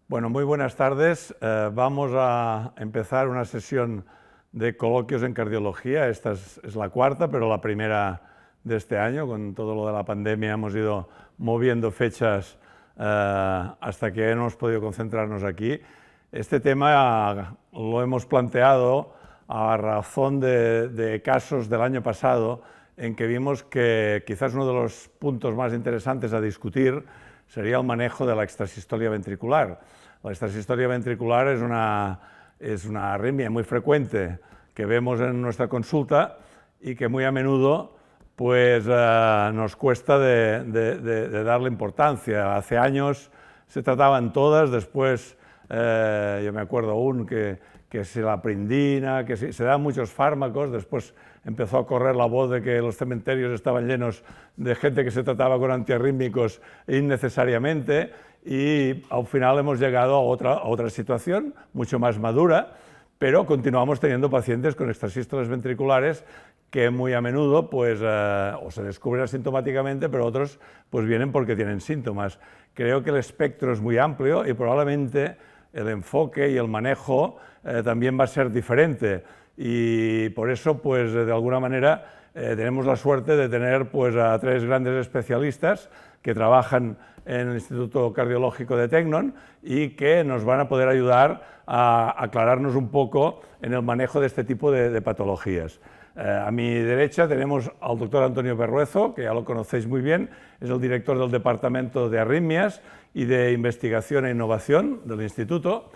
Bueno, muy buenas tardes. Vamos a empezar una sesión de coloquios en cardiología. Esta es la cuarta, pero la primera de este año. Con todo lo de la pandemia hemos ido moviendo fechas hasta que hemos podido concentrarnos aquí. Este tema lo hemos planteado a razón de casos del año pasado en que vimos que quizás uno de los puntos más interesantes a discutir sería el manejo de la extrasistolia ventricular. La extrasistolia ventricular es una arritmia muy frecuente que vemos en nuestra consulta y que muy a menudo pues, nos cuesta de darle importancia. Hace años se trataban todas, después yo me acuerdo aún que si la prindina, que se dan muchos fármacos, después empezó a correr la voz de que los cementerios estaban llenos de gente que se trataba con antiarrítmicos innecesariamente y al final hemos llegado a otra situación mucho más madura, pero continuamos teniendo pacientes con extrasístoles ventriculares que muy a menudo pues, o se descubren asintomáticamente, pero otros pues, vienen porque tienen síntomas. Creo que el espectro es muy amplio y probablemente el enfoque y el manejo también va a ser diferente y por eso pues de alguna manera tenemos la suerte de tener pues a tres grandes especialistas que trabajan en el Instituto Cardiológico de Tecnon y que nos van a poder ayudar a aclararnos un poco en el manejo de este tipo de patologías. A mi derecha tenemos al doctor Antonio Berruezo, que ya lo conocéis muy bien, es el director del Departamento de Arritmias y de Investigación e Innovación del Instituto.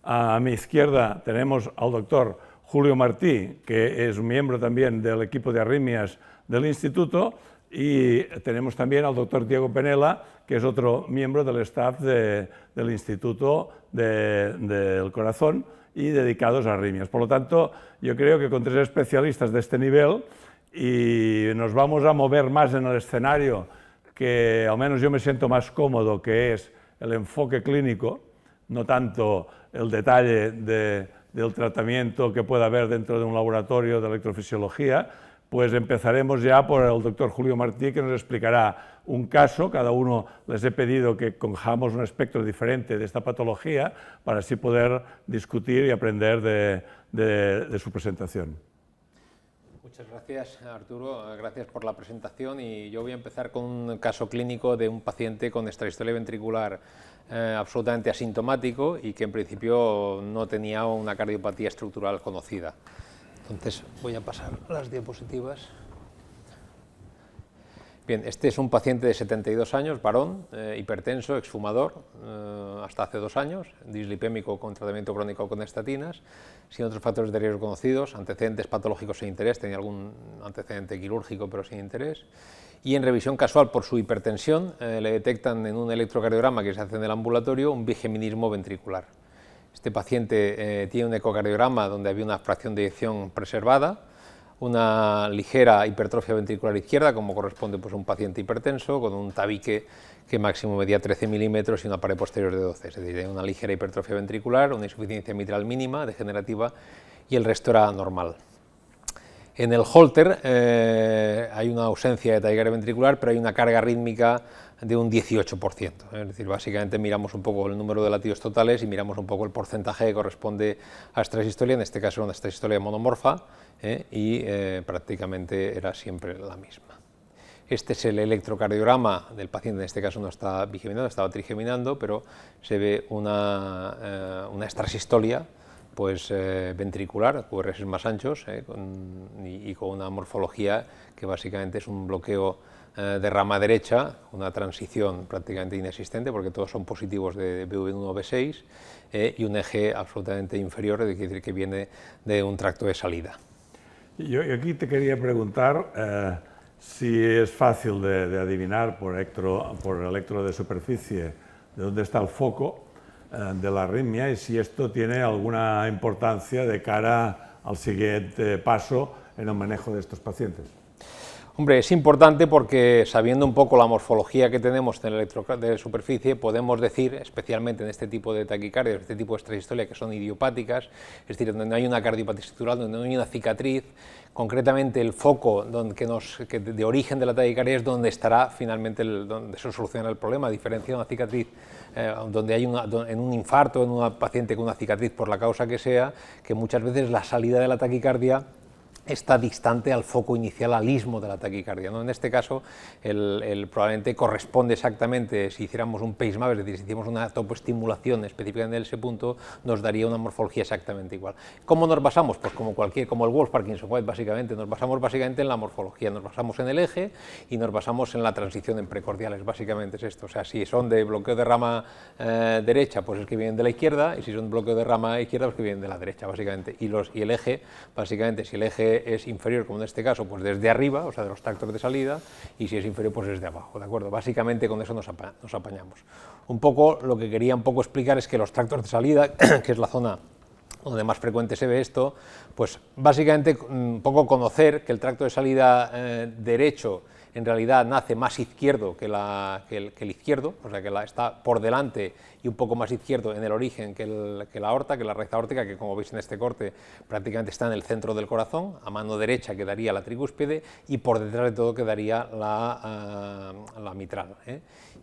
A mi izquierda tenemos al doctor Julio Martí, que es miembro también del equipo de arritmias del Instituto, y tenemos también al doctor Diego Penela, que es otro miembro del staff del Instituto del Corazón y dedicados a arritmias. Por lo tanto, yo creo que con tres especialistas de este nivel y nos vamos a mover más en el escenario que al menos yo me siento más cómodo, que es el enfoque clínico, no tanto el detalle del tratamiento que pueda haber dentro de un laboratorio de electrofisiología, pues empezaremos ya por el doctor Julio Martí, que nos explicará un caso. Cada uno les he pedido que cojamos un espectro diferente de esta patología para así poder discutir y aprender de su presentación. Muchas gracias, Arturo. Gracias por la presentación y yo voy a empezar con un caso clínico de un paciente con extrasistolia ventricular absolutamente asintomático y que en principio no tenía una cardiopatía estructural conocida. Entonces voy a pasar las diapositivas. Bien, este es un paciente de 72 años, varón, hipertenso, exfumador, hasta hace 2 años, dislipémico con tratamiento crónico con estatinas, sin otros factores de riesgo conocidos, antecedentes patológicos sin interés, tenía algún antecedente quirúrgico pero sin interés, y en revisión casual por su hipertensión le detectan en un electrocardiograma que se hace en el ambulatorio un bigeminismo ventricular. Este paciente tiene un ecocardiograma donde había una fracción de eyección preservada, una ligera hipertrofia ventricular izquierda, como corresponde pues, a un paciente hipertenso, con un tabique que máximo medía 13 milímetros y una pared posterior de 12, es decir, una ligera hipertrofia ventricular, una insuficiencia mitral mínima, degenerativa, y el resto era normal. En el Holter hay una ausencia de taquicardia ventricular, pero hay una carga rítmica de un 18%. Es decir, básicamente miramos un poco el número de latidos totales y miramos un poco el porcentaje que corresponde a extrasistolia, en este caso era una extrasistolia monomorfa, y prácticamente era siempre la misma. Este es el electrocardiograma del paciente, en este caso no está bigeminando, estaba trigeminando, pero se ve una extrasistolia pues, ventricular, QRS más anchos, y con una morfología que básicamente es un bloqueo de rama derecha, una transición prácticamente inexistente, porque todos son positivos de BV1 o B6, y un eje absolutamente inferior, es decir, que viene de un tracto de salida. Yo aquí te quería preguntar si es fácil de adivinar por electro de superficie de dónde está el foco de la arritmia y si esto tiene alguna importancia de cara al siguiente paso en el manejo de estos pacientes. Hombre, es importante porque sabiendo un poco la morfología que tenemos en el electrocardio de superficie, podemos decir, especialmente en este tipo de taquicardias, este tipo de extrasistolia que son idiopáticas, es decir, donde no hay una cardiopatía estructural, donde no hay una cicatriz, concretamente el foco de origen de la taquicardia es donde estará finalmente, donde se soluciona el problema, a diferencia de una cicatriz donde hay en un infarto, en una paciente con una cicatriz por la causa que sea, que muchas veces la salida de la taquicardia está distante al foco inicial, al istmo de la taquicardia, ¿no? En este caso, probablemente corresponde exactamente, si hiciéramos un pacemaker, es decir, si hiciéramos una topoestimulación específicamente en ese punto, nos daría una morfología exactamente igual. ¿Cómo nos basamos? Pues como el Wolff Parkinson White, básicamente, nos basamos básicamente en la morfología, nos basamos en el eje y nos basamos en la transición en precordiales, básicamente es esto. O sea, si son de bloqueo de rama derecha, pues es que vienen de la izquierda, y si son de bloqueo de rama izquierda, pues que vienen de la derecha, básicamente. Y el eje, básicamente, si el eje es inferior, como en este caso, pues desde arriba, o sea, de los tractos de salida, y si es inferior, pues desde abajo, ¿de acuerdo? Básicamente con eso nos apañamos. Un poco lo que quería explicar es que los tractos de salida, que es la zona donde más frecuente se ve esto, pues básicamente un poco conocer que el tracto de salida derecho en realidad nace más izquierdo que el izquierdo, o sea que está por delante y un poco más izquierdo en el origen que la aorta, que la raíz aórtica, que como veis en este corte prácticamente está en el centro del corazón, a mano derecha quedaría la tricúspide y por detrás de todo quedaría la mitral.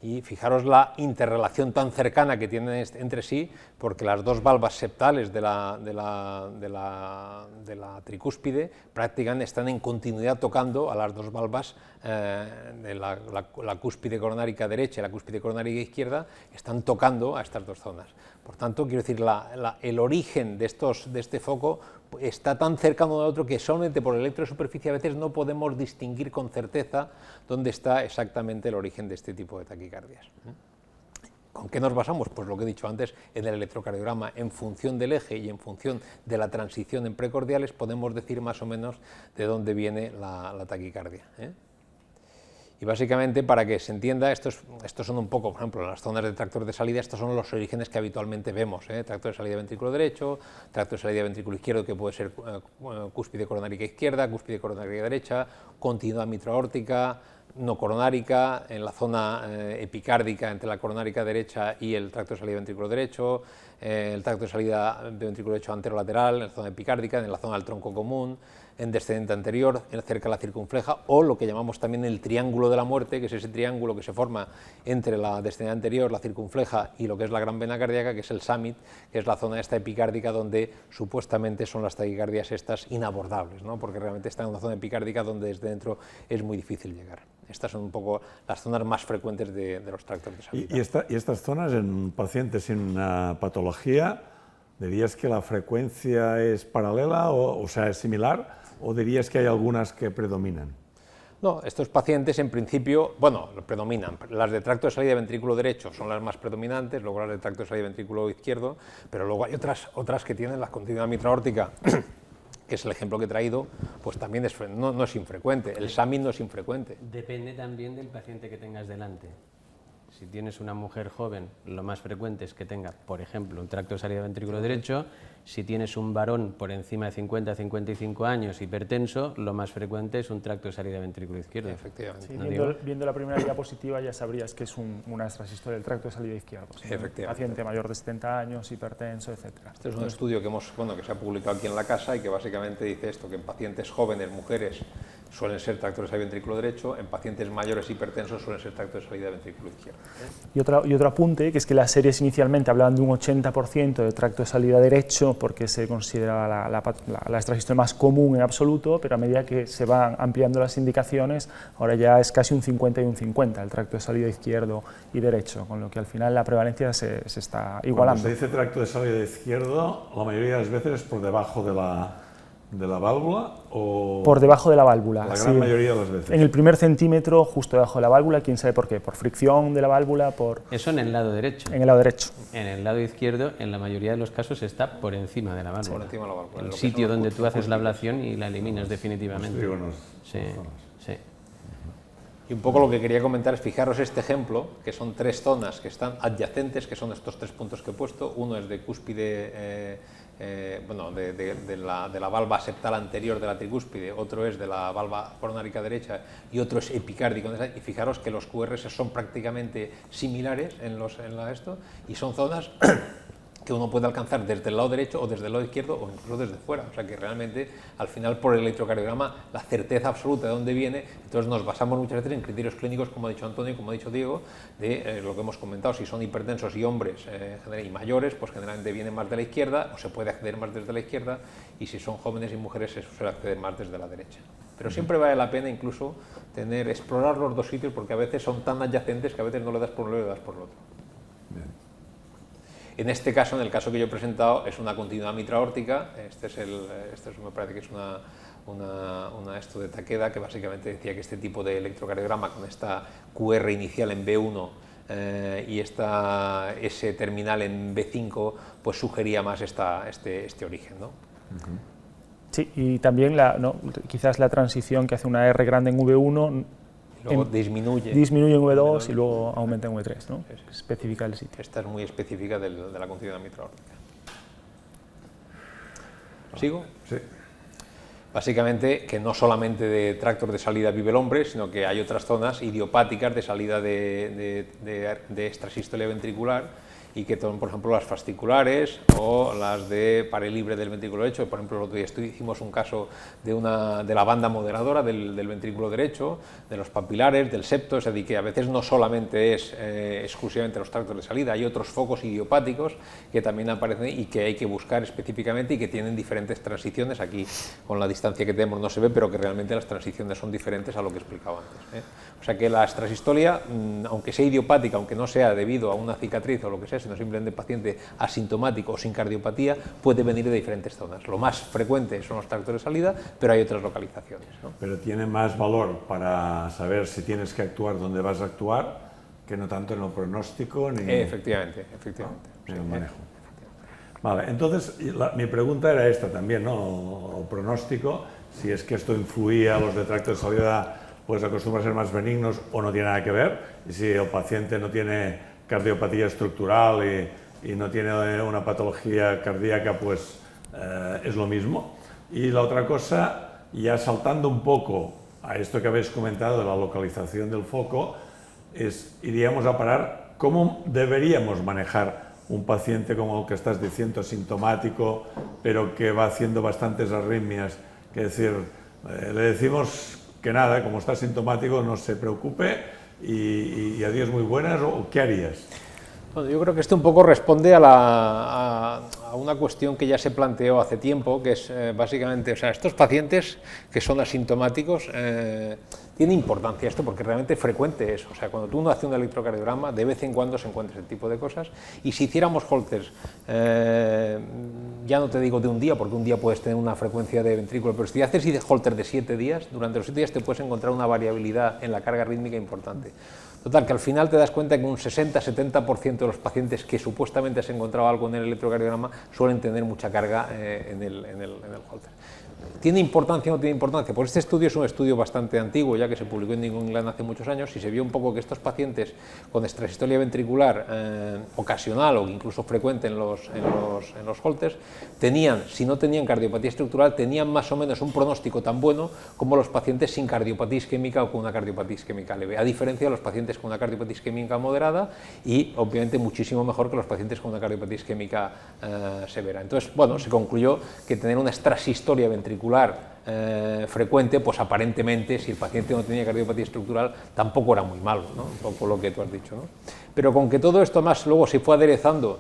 Y fijaros la interrelación tan cercana que tienen entre sí, porque las dos valvas septales de la tricúspide prácticamente están en continuidad tocando a las dos valvas de la cúspide coronárica derecha y la cúspide coronárica izquierda, están tocando a estas dos zonas. Por tanto, quiero decir, el origen de este foco está tan cercano al otro que solamente por el electro de superficie a veces no podemos distinguir con certeza dónde está exactamente el origen de este tipo de taquicardias. ¿Con qué nos basamos? Pues lo que he dicho antes, en el electrocardiograma, en función del eje y en función de la transición en precordiales, podemos decir más o menos de dónde viene la taquicardia. Y básicamente, para que se entienda, estos son un poco, por ejemplo, las zonas de tractos de salida, estos son los orígenes que habitualmente vemos, tracto de salida de ventrículo derecho, tracto de salida de ventrículo izquierdo, que puede ser cúspide coronárica izquierda, cúspide coronárica derecha, continuidad mitroaórtica, no coronárica, en la zona epicárdica entre la coronárica derecha y el tracto de salida de ventrículo derecho, el tracto de salida de ventrículo derecho anterolateral, en la zona epicárdica, en la zona del tronco común, en descendente anterior, cerca de la circunfleja, o lo que llamamos también el triángulo de la muerte, que es ese triángulo que se forma entre la descendente anterior, la circunfleja y lo que es la gran vena cardíaca, que es el summit, que es la zona esta epicárdica donde supuestamente son las taquicardias estas inabordables, ¿no? Porque realmente está en una zona epicárdica donde desde dentro es muy difícil llegar. Estas son un poco las zonas más frecuentes de los tractos de salida. ¿Y estas zonas en pacientes sin una patología, dirías que la frecuencia es paralela o sea, es similar, o dirías que hay algunas que predominan? No, estos pacientes en principio, bueno, predominan. Las de tracto de salida de ventrículo derecho son las más predominantes, luego las de tracto de salida de ventrículo izquierdo, pero luego hay otras que tienen la continuidad mitroaórtica, que es el ejemplo que he traído, pues también no es infrecuente, el SAMIT no es infrecuente. Depende también del paciente que tengas delante. Si tienes una mujer joven, lo más frecuente es que tenga, por ejemplo, un tracto de salida de ventrículo derecho. Si tienes un varón por encima de 50-55 años hipertenso, lo más frecuente es un tracto de salida de ventrículo izquierdo. Efectivamente. Sí, viendo la primera diapositiva ya sabrías que es una extrasistolia del tracto de salida izquierdo. ¿Sí? Efectivamente. Paciente mayor de 70 años, hipertenso, etc. Este es un estudio que se ha publicado aquí en la casa y que básicamente dice esto, que en pacientes jóvenes, mujeres, suelen ser tractos de salida de ventrículo derecho, en pacientes mayores hipertensos suelen ser tractos de salida de ventrículo izquierdo. Y otro apunte, que es que las series inicialmente hablaban de un 80% de tracto de salida derecho porque se consideraba la extrasistolia más común en absoluto, pero a medida que se van ampliando las indicaciones, ahora ya es casi un 50 y un 50 el tracto de salida izquierdo y derecho, con lo que al final la prevalencia se está igualando. Cuando se dice tracto de salida izquierdo, la mayoría de las veces es por debajo de la válvula o... Por debajo de la válvula. La gran mayoría de las veces. En el primer centímetro, justo debajo de la válvula, quién sabe por qué, por fricción de la válvula, por... Eso en el lado derecho. En el lado derecho. En el lado izquierdo, en la mayoría de los casos, está por encima de la válvula. Por encima de la válvula. El sitio donde tú haces la ablación y la eliminas definitivamente. Sí, sí. Y un poco lo que quería comentar es, fijaros este ejemplo, que son tres zonas que están adyacentes, que son estos tres puntos que he puesto. Uno es de cúspide bueno, de la valva septal anterior de la tricúspide, otro es de la valva coronárica derecha y otro es epicárdico. Y fijaros que los QRS son prácticamente similares en esto, y son zonas que uno puede alcanzar desde el lado derecho o desde el lado izquierdo o incluso desde fuera. O sea que realmente, al final, por el electrocardiograma, la certeza absoluta de dónde viene, entonces nos basamos muchas veces en criterios clínicos, como ha dicho Antonio y como ha dicho Diego, de lo que hemos comentado. Si son hipertensos y hombres y mayores, pues generalmente vienen más de la izquierda, o se puede acceder más desde la izquierda, y si son jóvenes y mujeres, se suele acceder más desde la derecha. Pero siempre vale la pena incluso explorar los dos sitios, porque a veces son tan adyacentes que a veces no le das por uno y le das por el otro. Bien. En este caso, en el caso que yo he presentado, es una continuidad mitraórtica. Este me parece que es esto de Takeda, que básicamente decía que este tipo de electrocardiograma con esta QR inicial en B1 y ese terminal en B5, pues sugería más este origen, ¿no? Sí, y también quizás la transición que hace una R grande en V1, luego disminuye en V2 y luego aumenta en V3, ¿no? Sí, sí. Específica del sitio. Esta es muy específica de la continuidad mitraórtica. ¿Sigo? Sí. Básicamente que no solamente de tractos de salida vive el hombre, sino que hay otras zonas idiopáticas de salida de extrasístole ventricular, y que son, por ejemplo, las fasciculares o las de pared libre del ventrículo derecho. Por ejemplo, el otro día hicimos un caso de la banda moderadora del ventrículo derecho, de los papilares, del septo, es decir, que a veces no solamente es exclusivamente los tractos de salida, hay otros focos idiopáticos que también aparecen y que hay que buscar específicamente y que tienen diferentes transiciones. Aquí, con la distancia que tenemos, no se ve, pero que realmente las transiciones son diferentes a lo que he explicado antes. O sea que la extrasistolia, aunque sea idiopática, aunque no sea debido a una cicatriz o lo que sea, sino simplemente paciente asintomático o sin cardiopatía, puede venir de diferentes zonas. Lo más frecuente son los tractos de salida, pero hay otras localizaciones, ¿no? Pero tiene más valor para saber si tienes que actuar donde vas a actuar, que no tanto en el pronóstico ni... Efectivamente. En el manejo. Vale, entonces mi pregunta era esta también, ¿no? El pronóstico, si es que esto influía a los de tracto de salida, pues acostumbra a ser más benignos o no tiene nada que ver, y si el paciente no tiene cardiopatía estructural y no tiene una patología cardíaca, pues es lo mismo. Y la otra cosa, ya saltando un poco a esto que habéis comentado de la localización del foco, iríamos a parar cómo deberíamos manejar un paciente como el que estás diciendo, asintomático, pero que va haciendo bastantes arritmias, que decir, le decimos que nada, como está asintomático, no se preocupe y adiós muy buenas, ¿o qué harías? Bueno, yo creo que esto un poco responde a una cuestión que ya se planteó hace tiempo, que es básicamente, o sea, estos pacientes que son asintomáticos, tiene importancia esto porque realmente frecuente es. O sea, cuando uno hace un electrocardiograma, de vez en cuando se encuentra ese tipo de cosas, y si hiciéramos Holters, ya no te digo de un día, porque un día puedes tener una frecuencia de ventrículo, pero si haces Holters de 7 días, durante los 7 días te puedes encontrar una variabilidad en la carga rítmica importante. Total, que al final te das cuenta que un 60-70% de los pacientes que supuestamente has encontrado algo en el electrocardiograma suelen tener mucha carga en el Holter. ¿Tiene importancia o no tiene importancia? Pues este estudio es un estudio bastante antiguo, ya que se publicó en New England hace muchos años, y se vio un poco que estos pacientes con extrasistolia ventricular ocasional o incluso frecuente en los Holters, si no tenían cardiopatía estructural, tenían más o menos un pronóstico tan bueno como los pacientes sin cardiopatía isquémica o con una cardiopatía isquémica leve, a diferencia de los pacientes con una cardiopatía isquémica moderada y obviamente muchísimo mejor que los pacientes con una cardiopatía isquémica severa. Entonces, bueno, se concluyó que tener una extrasistolia ventricular frecuente, pues aparentemente, si el paciente no tenía cardiopatía estructural, tampoco era muy malo, ¿no? Un poco lo que tú has dicho, ¿no? Pero con que todo esto más luego se fue aderezando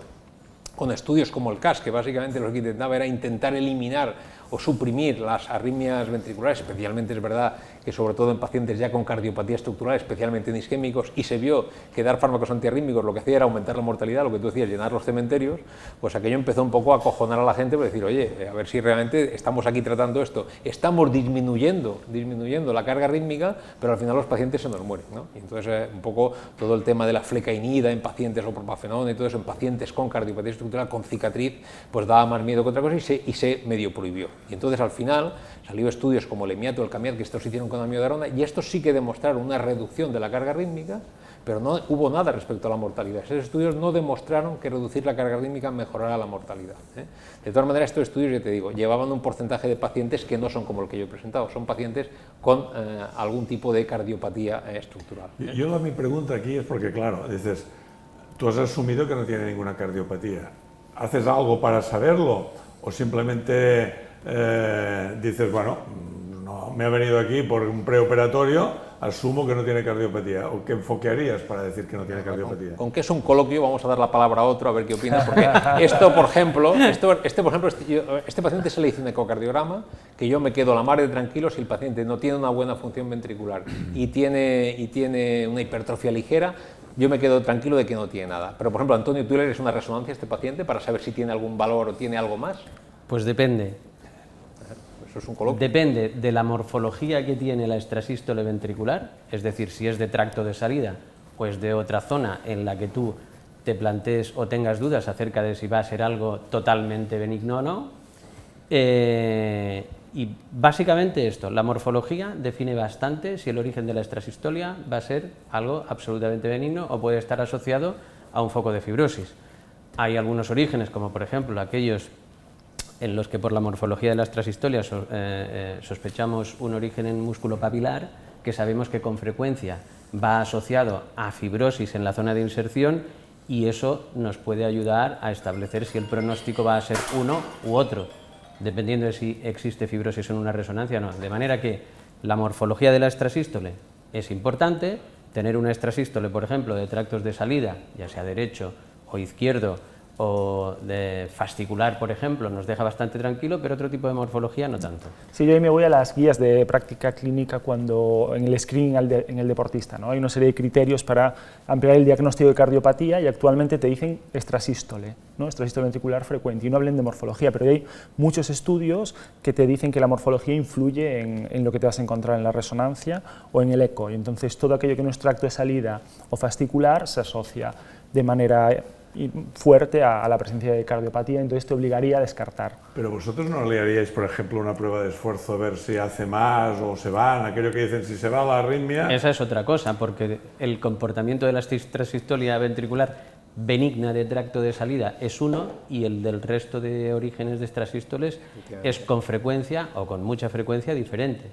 con estudios como el CAS, que básicamente lo que intentaba era intentar eliminar o suprimir las arritmias ventriculares, especialmente es verdad que sobre todo en pacientes ya con cardiopatía estructural, especialmente en isquémicos, y se vio que dar fármacos antiarrítmicos lo que hacía era aumentar la mortalidad, lo que tú decías, llenar los cementerios, pues aquello empezó un poco a acojonar a la gente por decir, oye, a ver si realmente estamos aquí tratando esto, estamos disminuyendo la carga rítmica, pero al final los pacientes se nos mueren, ¿no? Y entonces un poco todo el tema de la flecainida en pacientes o propafenona y todo eso en pacientes con cardiopatía estructural, con cicatriz, pues daba más miedo que otra cosa y se medio prohibió. Y entonces al final salió estudios como el EMIAT o el CAMIAT, que estos se hicieron con amiodarona, y estos sí que demostraron una reducción de la carga rítmica, pero no hubo nada respecto a la mortalidad. Esos estudios no demostraron que reducir la carga rítmica mejorara la mortalidad. De todas maneras, estos estudios, ya te digo, llevaban un porcentaje de pacientes que no son como el que yo he presentado, son pacientes con algún tipo de cardiopatía estructural. Mi pregunta aquí es porque, claro, dices, tú has asumido que no tiene ninguna cardiopatía. ¿Haces algo para saberlo o simplemente dices, bueno, no, me ha venido aquí por un preoperatorio, asumo que no tiene cardiopatía? ¿O qué enfoque harías para decir que no tiene cardiopatía? Con que es un coloquio, vamos a dar la palabra a otro a ver qué opinas, porque esto, por ejemplo, este paciente se le hizo un ecocardiograma, que yo me quedo la mar de tranquilo si el paciente no tiene una buena función ventricular y tiene una hipertrofia ligera, yo me quedo tranquilo de que no tiene nada. Pero, por ejemplo, Antonio, ¿tú le eres una resonancia a este paciente para saber si tiene algún valor o tiene algo más? Pues depende. Eso es un coloquio. Depende de la morfología que tiene la extrasístole ventricular, es decir, si es de tracto de salida o es de otra zona en la que tú te plantees o tengas dudas acerca de si va a ser algo totalmente benigno o no. Y básicamente esto, la morfología define bastante si el origen de la extrasistolia va a ser algo absolutamente benigno o puede estar asociado a un foco de fibrosis. Hay algunos orígenes, como por ejemplo aquellos en los que por la morfología de la extrasistolia sospechamos un origen en músculo papilar, que sabemos que con frecuencia va asociado a fibrosis en la zona de inserción, y eso nos puede ayudar a establecer si el pronóstico va a ser uno u otro, dependiendo de si existe fibrosis en una resonancia o no. De manera que la morfología de la extrasístole es importante. Tener una extrasístole, por ejemplo, de tractos de salida, ya sea derecho o izquierdo, o de fascicular, por ejemplo, nos deja bastante tranquilo, pero otro tipo de morfología no tanto. Sí, yo ahí me voy a las guías de práctica clínica cuando en el screening en el deportista, ¿no? Hay una serie de criterios para ampliar el diagnóstico de cardiopatía y actualmente te dicen extrasístole, ¿no? Extrasístole ventricular frecuente, y no hablen de morfología, pero hay muchos estudios que te dicen que la morfología influye en lo que te vas a encontrar en la resonancia o en el eco, y entonces todo aquello que no es tracto de salida o fascicular se asocia de manera fuerte a la presencia de cardiopatía, entonces te obligaría a descartar. Pero vosotros no le haríais, por ejemplo, una prueba de esfuerzo a ver si hace más o se van, aquello que dicen, si se va la arritmia... Esa es otra cosa, porque el comportamiento de la extrasistolia ventricular benigna de tracto de salida es uno, y el del resto de orígenes de extrasístoles es con frecuencia o con mucha frecuencia diferente.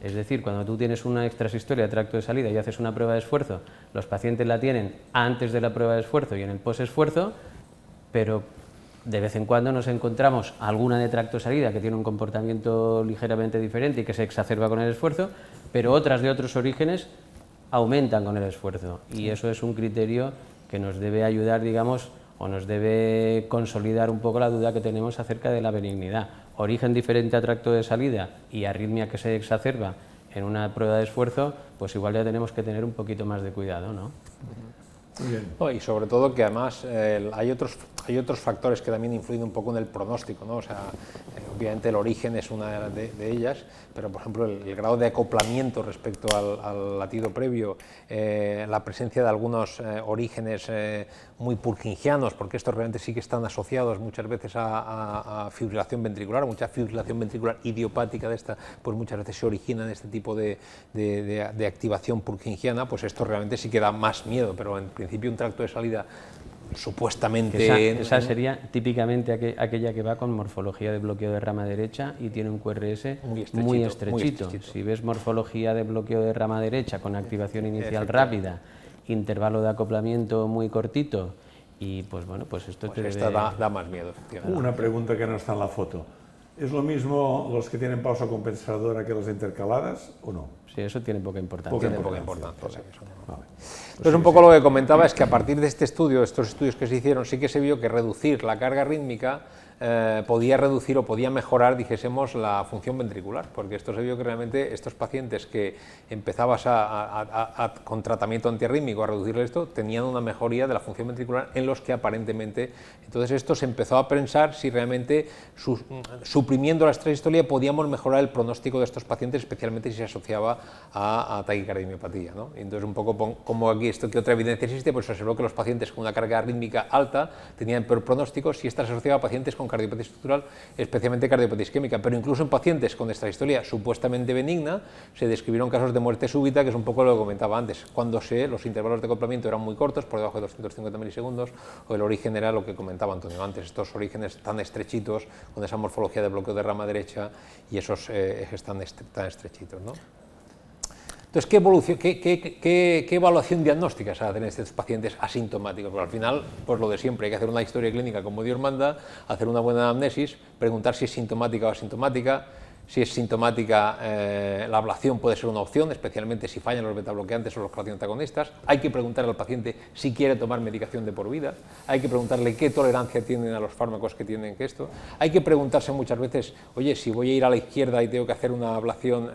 Es decir, cuando tú tienes una extrasistolia de tracto de salida y haces una prueba de esfuerzo, los pacientes la tienen antes de la prueba de esfuerzo y en el posesfuerzo, pero de vez en cuando nos encontramos alguna de tracto de salida que tiene un comportamiento ligeramente diferente y que se exacerba con el esfuerzo, pero otras de otros orígenes aumentan con el esfuerzo, y eso es un criterio que nos debe ayudar, digamos, o nos debe consolidar un poco la duda que tenemos acerca de la benignidad. Origen diferente a tracto de salida y arritmia que se exacerba en una prueba de esfuerzo, pues igual ya tenemos que tener un poquito más de cuidado, ¿no? Muy bien. Y sobre todo que además hay otros factores que también influyen un poco en el pronóstico, ¿no? O sea, obviamente el origen es una de ellas, pero por ejemplo el grado de acoplamiento respecto al latido previo, la presencia de algunos orígenes muy purkingianos, porque estos realmente sí que están asociados muchas veces a fibrilación ventricular, mucha fibrilación ventricular idiopática de esta, pues muchas veces se origina en este tipo de activación purkingiana, pues esto realmente sí que da más miedo, pero en principio un tracto de salida supuestamente... Esa sería típicamente aquella que va con morfología de bloqueo de rama derecha y tiene un QRS muy estrechito. Si ves morfología de bloqueo de rama derecha con activación inicial rápida, intervalo de acoplamiento muy cortito, y pues bueno, pues esto te esta da más miedo, efectivamente. Una pregunta que no está en la foto. ¿Es lo mismo los que tienen pausa compensadora que las intercaladas o no? Sí, eso tiene poca importancia. Tiene poca importancia. Vale. Vale. Entonces, un poco lo que comentaba es que a partir de este estudio, estos estudios que se hicieron, sí que se vio que reducir la carga rítmica podía reducir o podía mejorar, dijésemos, la función ventricular, porque esto se vio que realmente estos pacientes que empezabas con tratamiento antiarrítmico a reducirle esto, tenían una mejoría de la función ventricular en los que aparentemente, entonces esto se empezó a pensar si realmente suprimiendo la extrasistolia podíamos mejorar el pronóstico de estos pacientes, especialmente si se asociaba a taquicardiopatía, ¿no? Y entonces un poco como aquí esto que otra evidencia existe, pues se observó que los pacientes con una carga rítmica alta tenían peor pronóstico si esta se asociaba a pacientes con cardiopatía estructural, especialmente cardiopatía isquémica, pero incluso en pacientes con extrasistolia supuestamente benigna se describieron casos de muerte súbita, que es un poco lo que comentaba antes, cuando los intervalos de acoplamiento eran muy cortos, por debajo de 250 milisegundos, o el origen era lo que comentaba Antonio antes, estos orígenes tan estrechitos, con esa morfología de bloqueo de rama derecha y esos ejes tan estrechitos, ¿no? Entonces, ¿qué evaluación diagnóstica se hace en estos pacientes asintomáticos? Porque al final, pues lo de siempre, hay que hacer una historia clínica como Dios manda, hacer una buena anamnesis, preguntar si es sintomática o asintomática. Si es sintomática, la ablación puede ser una opción, especialmente si fallan los betabloqueantes o los calcioantagonistas. Hay que preguntarle al paciente si quiere tomar medicación de por vida. Hay que preguntarle qué tolerancia tienen a los fármacos que tienen que esto. Hay que preguntarse muchas veces, oye, si voy a ir a la izquierda y tengo que hacer una ablación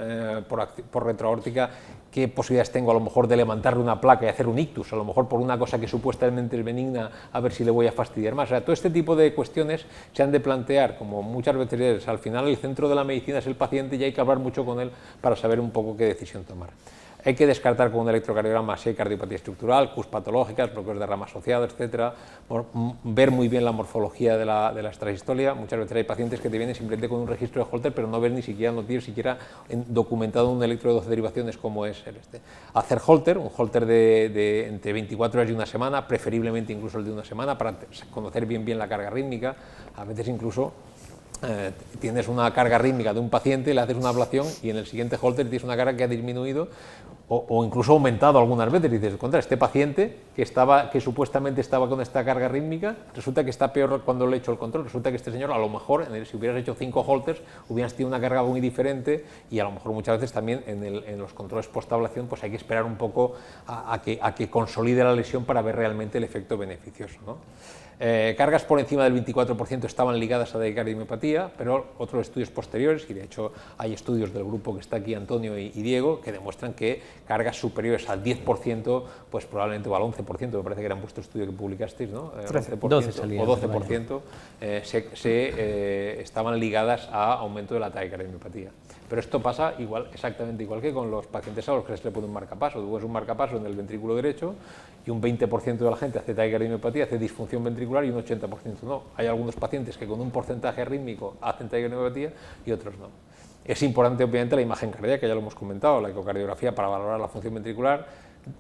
por retroaórtica, ¿qué posibilidades tengo a lo mejor de levantarle una placa y hacer un ictus? A lo mejor por una cosa que supuestamente es benigna, a ver si le voy a fastidiar más. O sea, todo este tipo de cuestiones se han de plantear, como muchas veces al final el centro de la medicina es el paciente y hay que hablar mucho con él para saber un poco qué decisión tomar. Hay que descartar con un electrocardiograma si hay cardiopatía estructural, CUS patológicas, bloqueos de rama asociados, etcétera. Ver muy bien la morfología de la extrasistolia. Muchas veces hay pacientes que te vienen simplemente con un registro de Holter, pero no ven ni siquiera, no tienen siquiera documentado un electro de 12 derivaciones como es el este. Hacer Holter, un Holter de entre 24 horas y una semana, preferiblemente incluso el de una semana, para conocer bien la carga rítmica. A veces incluso tienes una carga rítmica de un paciente, le haces una ablación y en el siguiente Holter tienes una carga que ha disminuido o incluso aumentado algunas veces. Y dices, contra este paciente que supuestamente estaba con esta carga rítmica, resulta que está peor cuando le he hecho el control. Resulta que este señor, a lo mejor, si hubieras hecho 5 Holters, hubieras tenido una carga muy diferente y a lo mejor muchas veces también en los controles postablación pues hay que esperar un poco a que consolide la lesión para ver realmente el efecto beneficioso, ¿no? Cargas por encima del 24% estaban ligadas a taquicardiopatía, pero otros estudios posteriores, y de hecho hay estudios del grupo que está aquí, Antonio y Diego, que demuestran que cargas superiores al 10%, pues probablemente o al 11%, me parece que era en vuestro estudio que publicasteis, ¿no? 12% o 12% estaban ligadas a aumento de la taquicardiopatía. Pero esto pasa exactamente igual que con los pacientes a los que se le pone un marcapaso. Tú ves un marcapaso en el ventrículo derecho y un 20% de la gente hace taquicardiopatía, hace disfunción ventricular y un 80% no. Hay algunos pacientes que con un porcentaje rítmico hacen taquicardiopatía y otros no. Es importante, obviamente, la imagen cardíaca, ya lo hemos comentado, la ecocardiografía para valorar la función ventricular,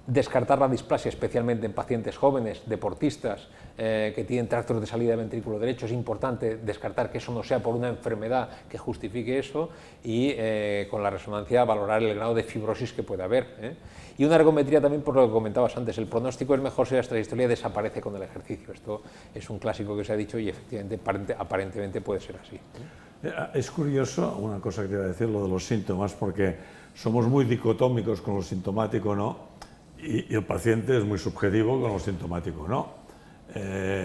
descartar la displasia, especialmente en pacientes jóvenes, deportistas, que tienen tractos de salida de ventrículo derecho. Es importante descartar que eso no sea por una enfermedad que justifique eso y con la resonancia valorar el grado de fibrosis que puede haber. Y una ergometría también, por lo que comentabas antes, el pronóstico es mejor si la extrasistolia desaparece con el ejercicio. Esto es un clásico que se ha dicho y efectivamente, aparentemente puede ser así. Es curioso, una cosa que te iba a decir, lo de los síntomas, porque somos muy dicotómicos con lo sintomático, ¿no? Y el paciente es muy subjetivo con lo sintomático, ¿no?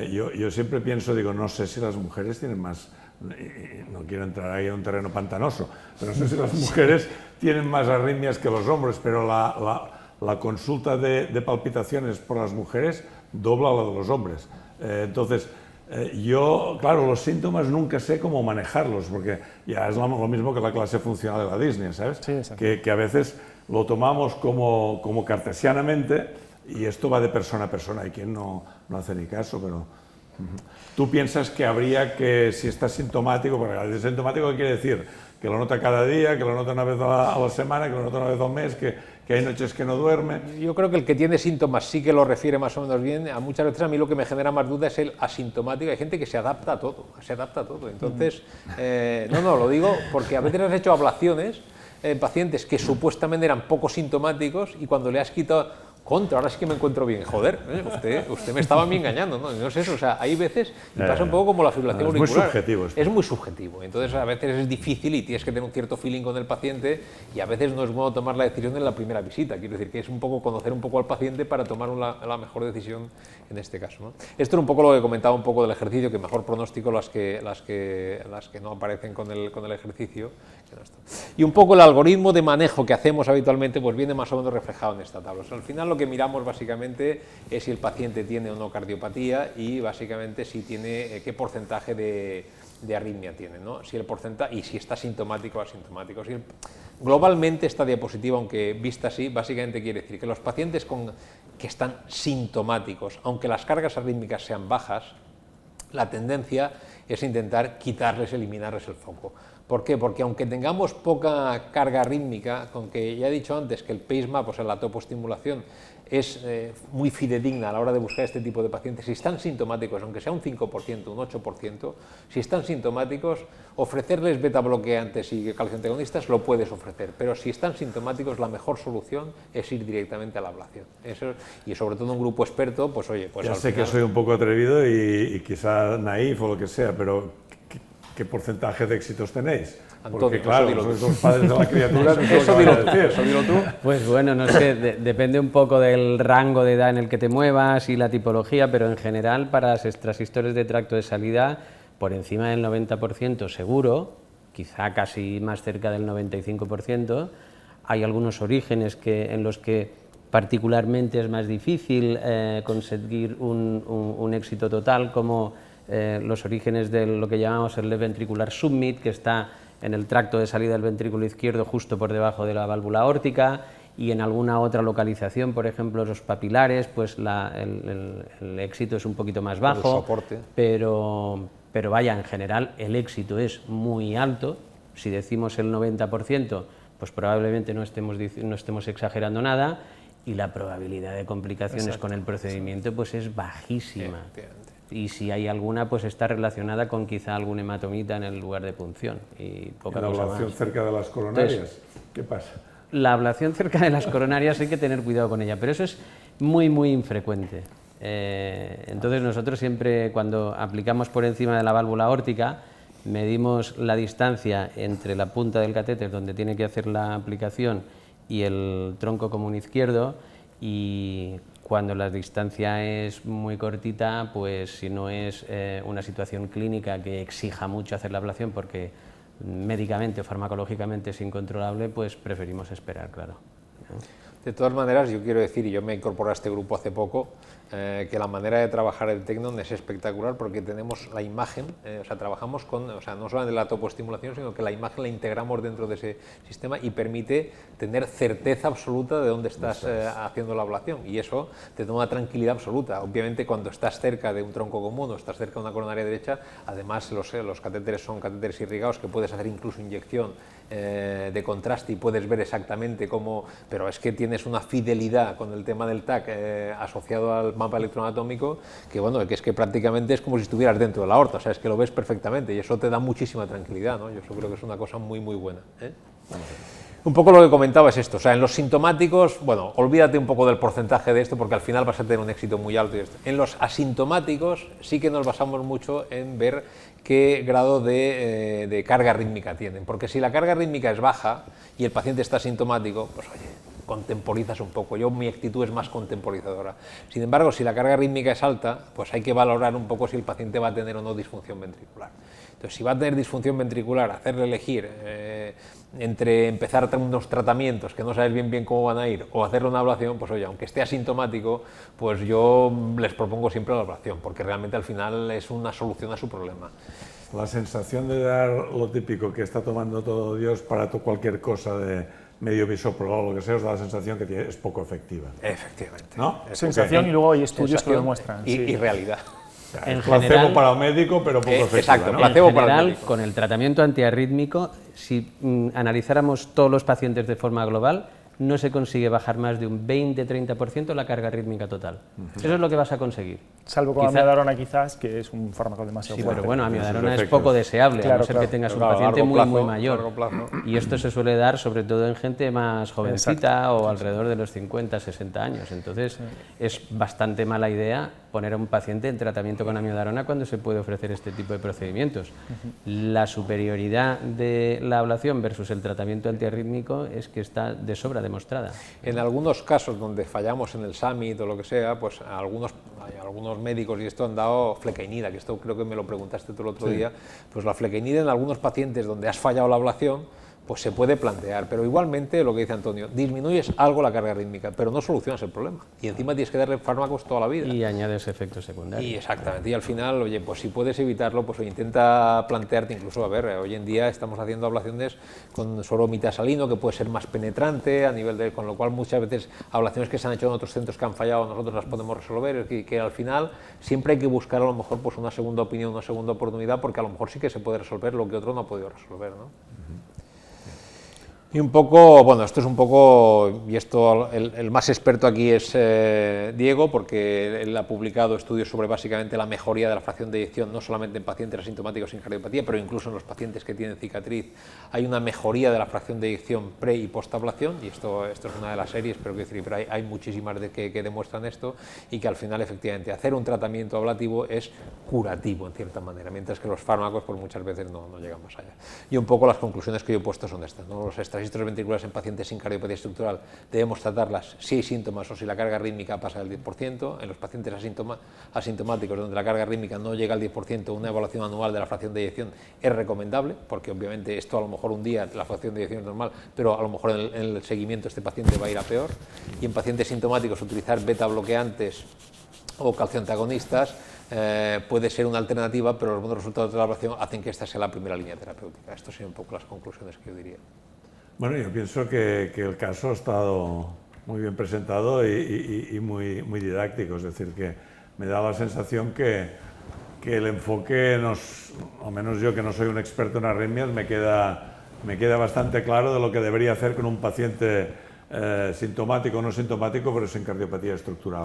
Yo siempre pienso, digo, no sé si las mujeres tienen más, no quiero entrar ahí en un terreno pantanoso, pero no sé si las mujeres tienen más arritmias que los hombres, pero la consulta de palpitaciones por las mujeres dobla la de los hombres. Entonces, yo, claro, los síntomas nunca sé cómo manejarlos, porque ya es lo mismo que la clase funcional de la Disney, ¿sabes? Sí, que a veces lo tomamos como cartesianamente y esto va de persona a persona. Hay quien no hace ni caso, pero... ¿Tú piensas que habría que, si está sintomático, porque el sintomático, ¿qué quiere decir? Que lo nota cada día, que lo nota una vez a la semana, que lo nota una vez al mes, que hay noches que no duerme? Yo creo que el que tiene síntomas sí que lo refiere más o menos bien. Muchas veces a mí lo que me genera más duda es el asintomático. Hay gente que se adapta a todo, Entonces, no, lo digo porque a veces has hecho ablaciones en pacientes que supuestamente eran poco sintomáticos y cuando le has quitado... ahora sí que me encuentro bien. Joder, usted me estaba a mí engañando, ¿no? No es eso, o sea, hay veces, y pasa un poco como la fibrilación auricular. Es muy subjetivo esto. Es muy subjetivo, entonces a veces es difícil y tienes que tener un cierto feeling con el paciente y a veces no es bueno tomar la decisión en la primera visita. Quiero decir que es un poco conocer un poco al paciente para tomar la mejor decisión en este caso, ¿no? Esto era un poco lo que comentaba un poco del ejercicio, que mejor pronóstico las que no aparecen con el ejercicio. Y un poco el algoritmo de manejo que hacemos habitualmente pues viene más o menos reflejado en esta tabla. O sea, al final lo que miramos básicamente es si el paciente tiene o no cardiopatía y básicamente si tiene qué porcentaje de arritmia tiene, ¿no? Si el porcentaje y si está sintomático o asintomático. Globalmente esta diapositiva, aunque vista así, básicamente quiere decir que los pacientes que están sintomáticos, aunque las cargas arrítmicas sean bajas, la tendencia es intentar quitarles, eliminarles el foco. ¿Por qué? Porque aunque tengamos poca carga rítmica, con que ya he dicho antes que el pacemap, o sea, la topoestimulación, es muy fidedigna a la hora de buscar este tipo de pacientes, si están sintomáticos, aunque sea un 5%, un 8%, si están sintomáticos, ofrecerles beta-bloqueantes y calcioantagonistas lo puedes ofrecer, pero si están sintomáticos, la mejor solución es ir directamente a la ablación. Eso, y sobre todo un grupo experto, pues oye, pues ya al sé final... que soy un poco atrevido y quizá naif o lo que sea, pero ¿qué porcentaje de éxitos tenéis? Antonio, porque claro, eso dilo sois tú. los padres de la criatura. Eso dilo tú. Pues bueno, no sé, depende un poco del rango de edad en el que te muevas y la tipología, pero en general para las transistores de tracto de salida, por encima del 90% seguro, quizá casi más cerca del 95%, hay algunos orígenes en los que particularmente es más difícil conseguir un éxito total, como los orígenes de lo que llamamos el left ventricular submit, que está en el tracto de salida del ventrículo izquierdo justo por debajo de la válvula aórtica, y en alguna otra localización, por ejemplo los papilares, pues el éxito es un poquito más bajo, pero vaya, en general el éxito es muy alto. Si decimos el 90%, pues probablemente no estemos exagerando nada, y la probabilidad de complicaciones con el procedimiento pues es bajísima. Y si hay alguna, pues está relacionada con quizá algún hematomita en el lugar de punción y poca cosa más. ¿La ablación cerca de las coronarias? Entonces, ¿qué pasa? La ablación cerca de las coronarias hay que tener cuidado con ella, pero eso es muy, muy infrecuente. Entonces nosotros siempre, cuando aplicamos por encima de la válvula aórtica, medimos la distancia entre la punta del catéter donde tiene que hacer la aplicación y el tronco común izquierdo, y cuando la distancia es muy cortita, pues si no es una situación clínica que exija mucho hacer la ablación porque médicamente o farmacológicamente es incontrolable, pues preferimos esperar, claro. De todas maneras, yo quiero decir, y yo me incorporé a este grupo hace poco, que la manera de trabajar el Tecnon es espectacular porque tenemos la imagen, o sea, trabajamos con, o sea, no solamente la topoestimulación, sino que la imagen la integramos dentro de ese sistema y permite tener certeza absoluta de dónde estás haciendo la ablación, y eso te da una tranquilidad absoluta. Obviamente, cuando estás cerca de un tronco común o estás cerca de una coronaria derecha, además los catéteres son catéteres irrigados que puedes hacer incluso inyección de contraste y puedes ver exactamente cómo, pero es que tienes una fidelidad con el tema del TAC asociado al mapa electroanatómico que, bueno, que es que prácticamente es como si estuvieras dentro de la aorta, o sea, es que lo ves perfectamente y eso te da muchísima tranquilidad, ¿no? Yo creo que es una cosa muy, muy buena, ¿eh? Un poco lo que comentaba es esto, o sea, en los sintomáticos, bueno, olvídate un poco del porcentaje de esto porque al final vas a tener un éxito muy alto y esto. En los asintomáticos sí que nos basamos mucho en ver qué grado de carga rítmica tienen, porque si la carga rítmica es baja y el paciente está asintomático, pues oye, contemporizas un poco. Mi actitud es más contemporizadora. Sin embargo, si la carga rítmica es alta, pues hay que valorar un poco si el paciente va a tener o no disfunción ventricular. Entonces, si va a tener disfunción ventricular, hacerle elegir entre empezar unos tratamientos que no sabes bien cómo van a ir o hacerle una ablación, pues oye, aunque esté asintomático, pues yo les propongo siempre la ablación, porque realmente al final es una solución a su problema. La sensación de dar lo típico que está tomando todo Dios para cualquier cosa de medio bisoprolol o lo que sea, os da la sensación que es poco efectiva. Efectivamente. ¿No? Sensación, y luego hay estudios que lo demuestran. Y realidad. En placebo general, para el médico, pero poco efectiva. Exacto, ¿no? placebo en para el general, médico. con el tratamiento antiarrítmico, si analizáramos todos los pacientes de forma global, no se consigue bajar más de un 20-30% la carga rítmica total. Eso es lo que vas a conseguir. Salvo con amiodarona quizás, que es un fármaco demasiado Sí, fuerte. pero bueno, amiodarona es efectos. poco deseable, Claro, a no ser claro. que tengas un Claro, a paciente largo muy, plazo, muy a mayor. largo plazo. Y esto se suele dar sobre todo en gente más jovencita o alrededor de los 50, 60 años. Entonces, es bastante mala idea poner a un paciente en tratamiento con amiodarona cuando se puede ofrecer este tipo de procedimientos. La superioridad de la ablación versus el tratamiento antiarrítmico es que está de sobra demostrada. En algunos casos donde fallamos en el SUMMIT o lo que sea, pues algunos médicos y esto han dado flecainida, que esto creo que me lo preguntaste tú el otro día, pues la flecainida en algunos pacientes donde has fallado la ablación, pues se puede plantear, pero igualmente lo que dice Antonio, disminuyes algo la carga rítmica, pero no solucionas el problema, y encima tienes que darle fármacos toda la vida. Y añades efectos secundarios. Y exactamente, y al final, oye, pues si puedes evitarlo, pues intenta plantearte, incluso, a ver, hoy en día estamos haciendo ablaciones con suero mitasalino, que puede ser más penetrante, a nivel de, con lo cual muchas veces ablaciones que se han hecho en otros centros que han fallado, nosotros las podemos resolver, que al final siempre hay que buscar a lo mejor pues una segunda opinión, una segunda oportunidad, porque a lo mejor sí que se puede resolver lo que otro no ha podido resolver, ¿no? Y un poco, bueno, esto es un poco, y esto el más experto aquí es Diego, porque él ha publicado estudios sobre básicamente la mejoría de la fracción de eyección, no solamente en pacientes asintomáticos sin cardiopatía, pero incluso en los pacientes que tienen cicatriz hay una mejoría de la fracción de eyección pre y postablación, y esto es una de las series, pero hay muchísimas que demuestran esto, y que al final efectivamente hacer un tratamiento ablativo es curativo en cierta manera, mientras que los fármacos pues muchas veces no llegan más allá. Y un poco las conclusiones que yo he puesto son estas, ¿no? Los extrasístoles ventriculares en pacientes sin cardiopatía estructural debemos tratarlas si hay síntomas o si la carga rítmica pasa del 10%, en los pacientes asintomáticos donde la carga rítmica no llega al 10%, una evaluación anual de la fracción de eyección es recomendable, porque obviamente esto a lo mejor un día la fracción de eyección es normal, pero a lo mejor en el seguimiento este paciente va a ir a peor, y en pacientes sintomáticos utilizar beta bloqueantes o calcioantagonistas puede ser una alternativa, pero los buenos resultados de la ablación hacen que esta sea la primera línea terapéutica. Estas son un poco las conclusiones que yo diría. Bueno, yo pienso que el caso ha estado muy bien presentado y muy didáctico, es decir, que me da la sensación que el enfoque, al menos yo que no soy un experto en arritmias, me queda bastante claro de lo que debería hacer con un paciente sintomático o no sintomático, pero sin cardiopatía estructural.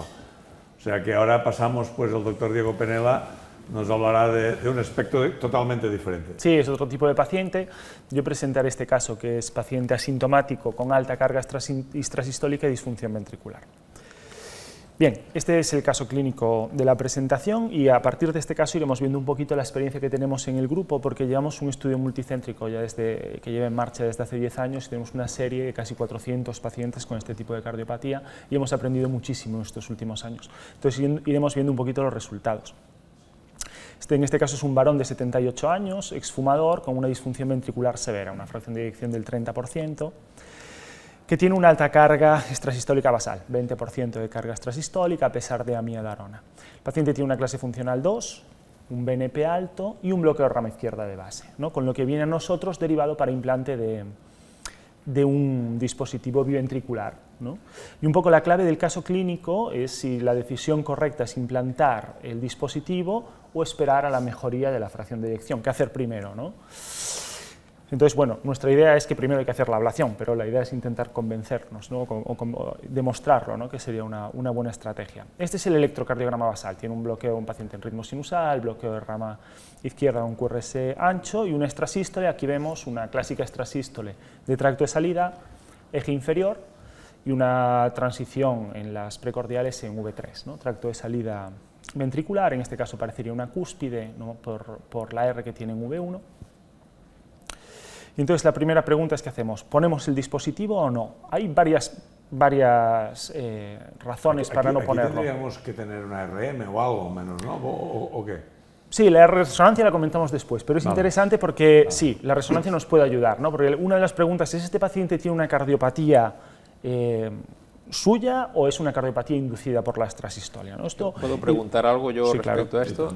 O sea que ahora pasamos, pues el doctor Diego Penela nos hablará de un aspecto totalmente diferente. Sí, es otro tipo de paciente. Yo presentaré este caso, que es paciente asintomático con alta carga extrasistólica y disfunción ventricular. Bien, este es el caso clínico de la presentación, y a partir de este caso iremos viendo un poquito la experiencia que tenemos en el grupo, porque llevamos un estudio multicéntrico ya que lleva en marcha desde hace 10 años, y tenemos una serie de casi 400 pacientes con este tipo de cardiopatía, y hemos aprendido muchísimo en estos últimos años. Entonces iremos viendo un poquito los resultados. En este caso es un varón de 78 años, exfumador, con una disfunción ventricular severa, una fracción de eyección del 30%, que tiene una alta carga extrasistólica basal, 20% de carga extrasistólica a pesar de amiadarona. El paciente tiene una clase funcional 2, un BNP alto y un bloqueo de rama izquierda de base, ¿no? Con lo que viene a nosotros derivado para implante de un dispositivo biventricular, ¿no? Y un poco la clave del caso clínico es si la decisión correcta es implantar el dispositivo o esperar a la mejoría de la fracción de eyección. ¿Qué hacer primero, ¿no? Entonces, bueno, nuestra idea es que primero hay que hacer la ablación, pero la idea es intentar convencernos, ¿no? o demostrarlo, ¿no? Que sería una buena estrategia. Este es el electrocardiograma basal, tiene un bloqueo, un paciente en ritmo sinusal, bloqueo de rama izquierda, un QRS ancho y una extrasístole. Aquí vemos una clásica extrasístole de tracto de salida, eje inferior, y una transición en las precordiales en V3, ¿no? Tracto de salida ventricular, en este caso parecería una cúspide, ¿no? por la R que tiene en V1. Y entonces la primera pregunta es, ¿qué hacemos? ¿Ponemos el dispositivo o no? Hay varias razones para no ponerlo. Aquí tendríamos que tener una RM o algo menos, ¿no? ¿O qué? Sí, la resonancia la comentamos después, pero es interesante porque sí, la resonancia nos puede ayudar, ¿no? Porque una de las preguntas es, ¿este paciente tiene una cardiopatía suya o es una cardiopatía inducida por la extrasistolia, ¿no? ¿Puedo preguntar algo yo respecto a esto?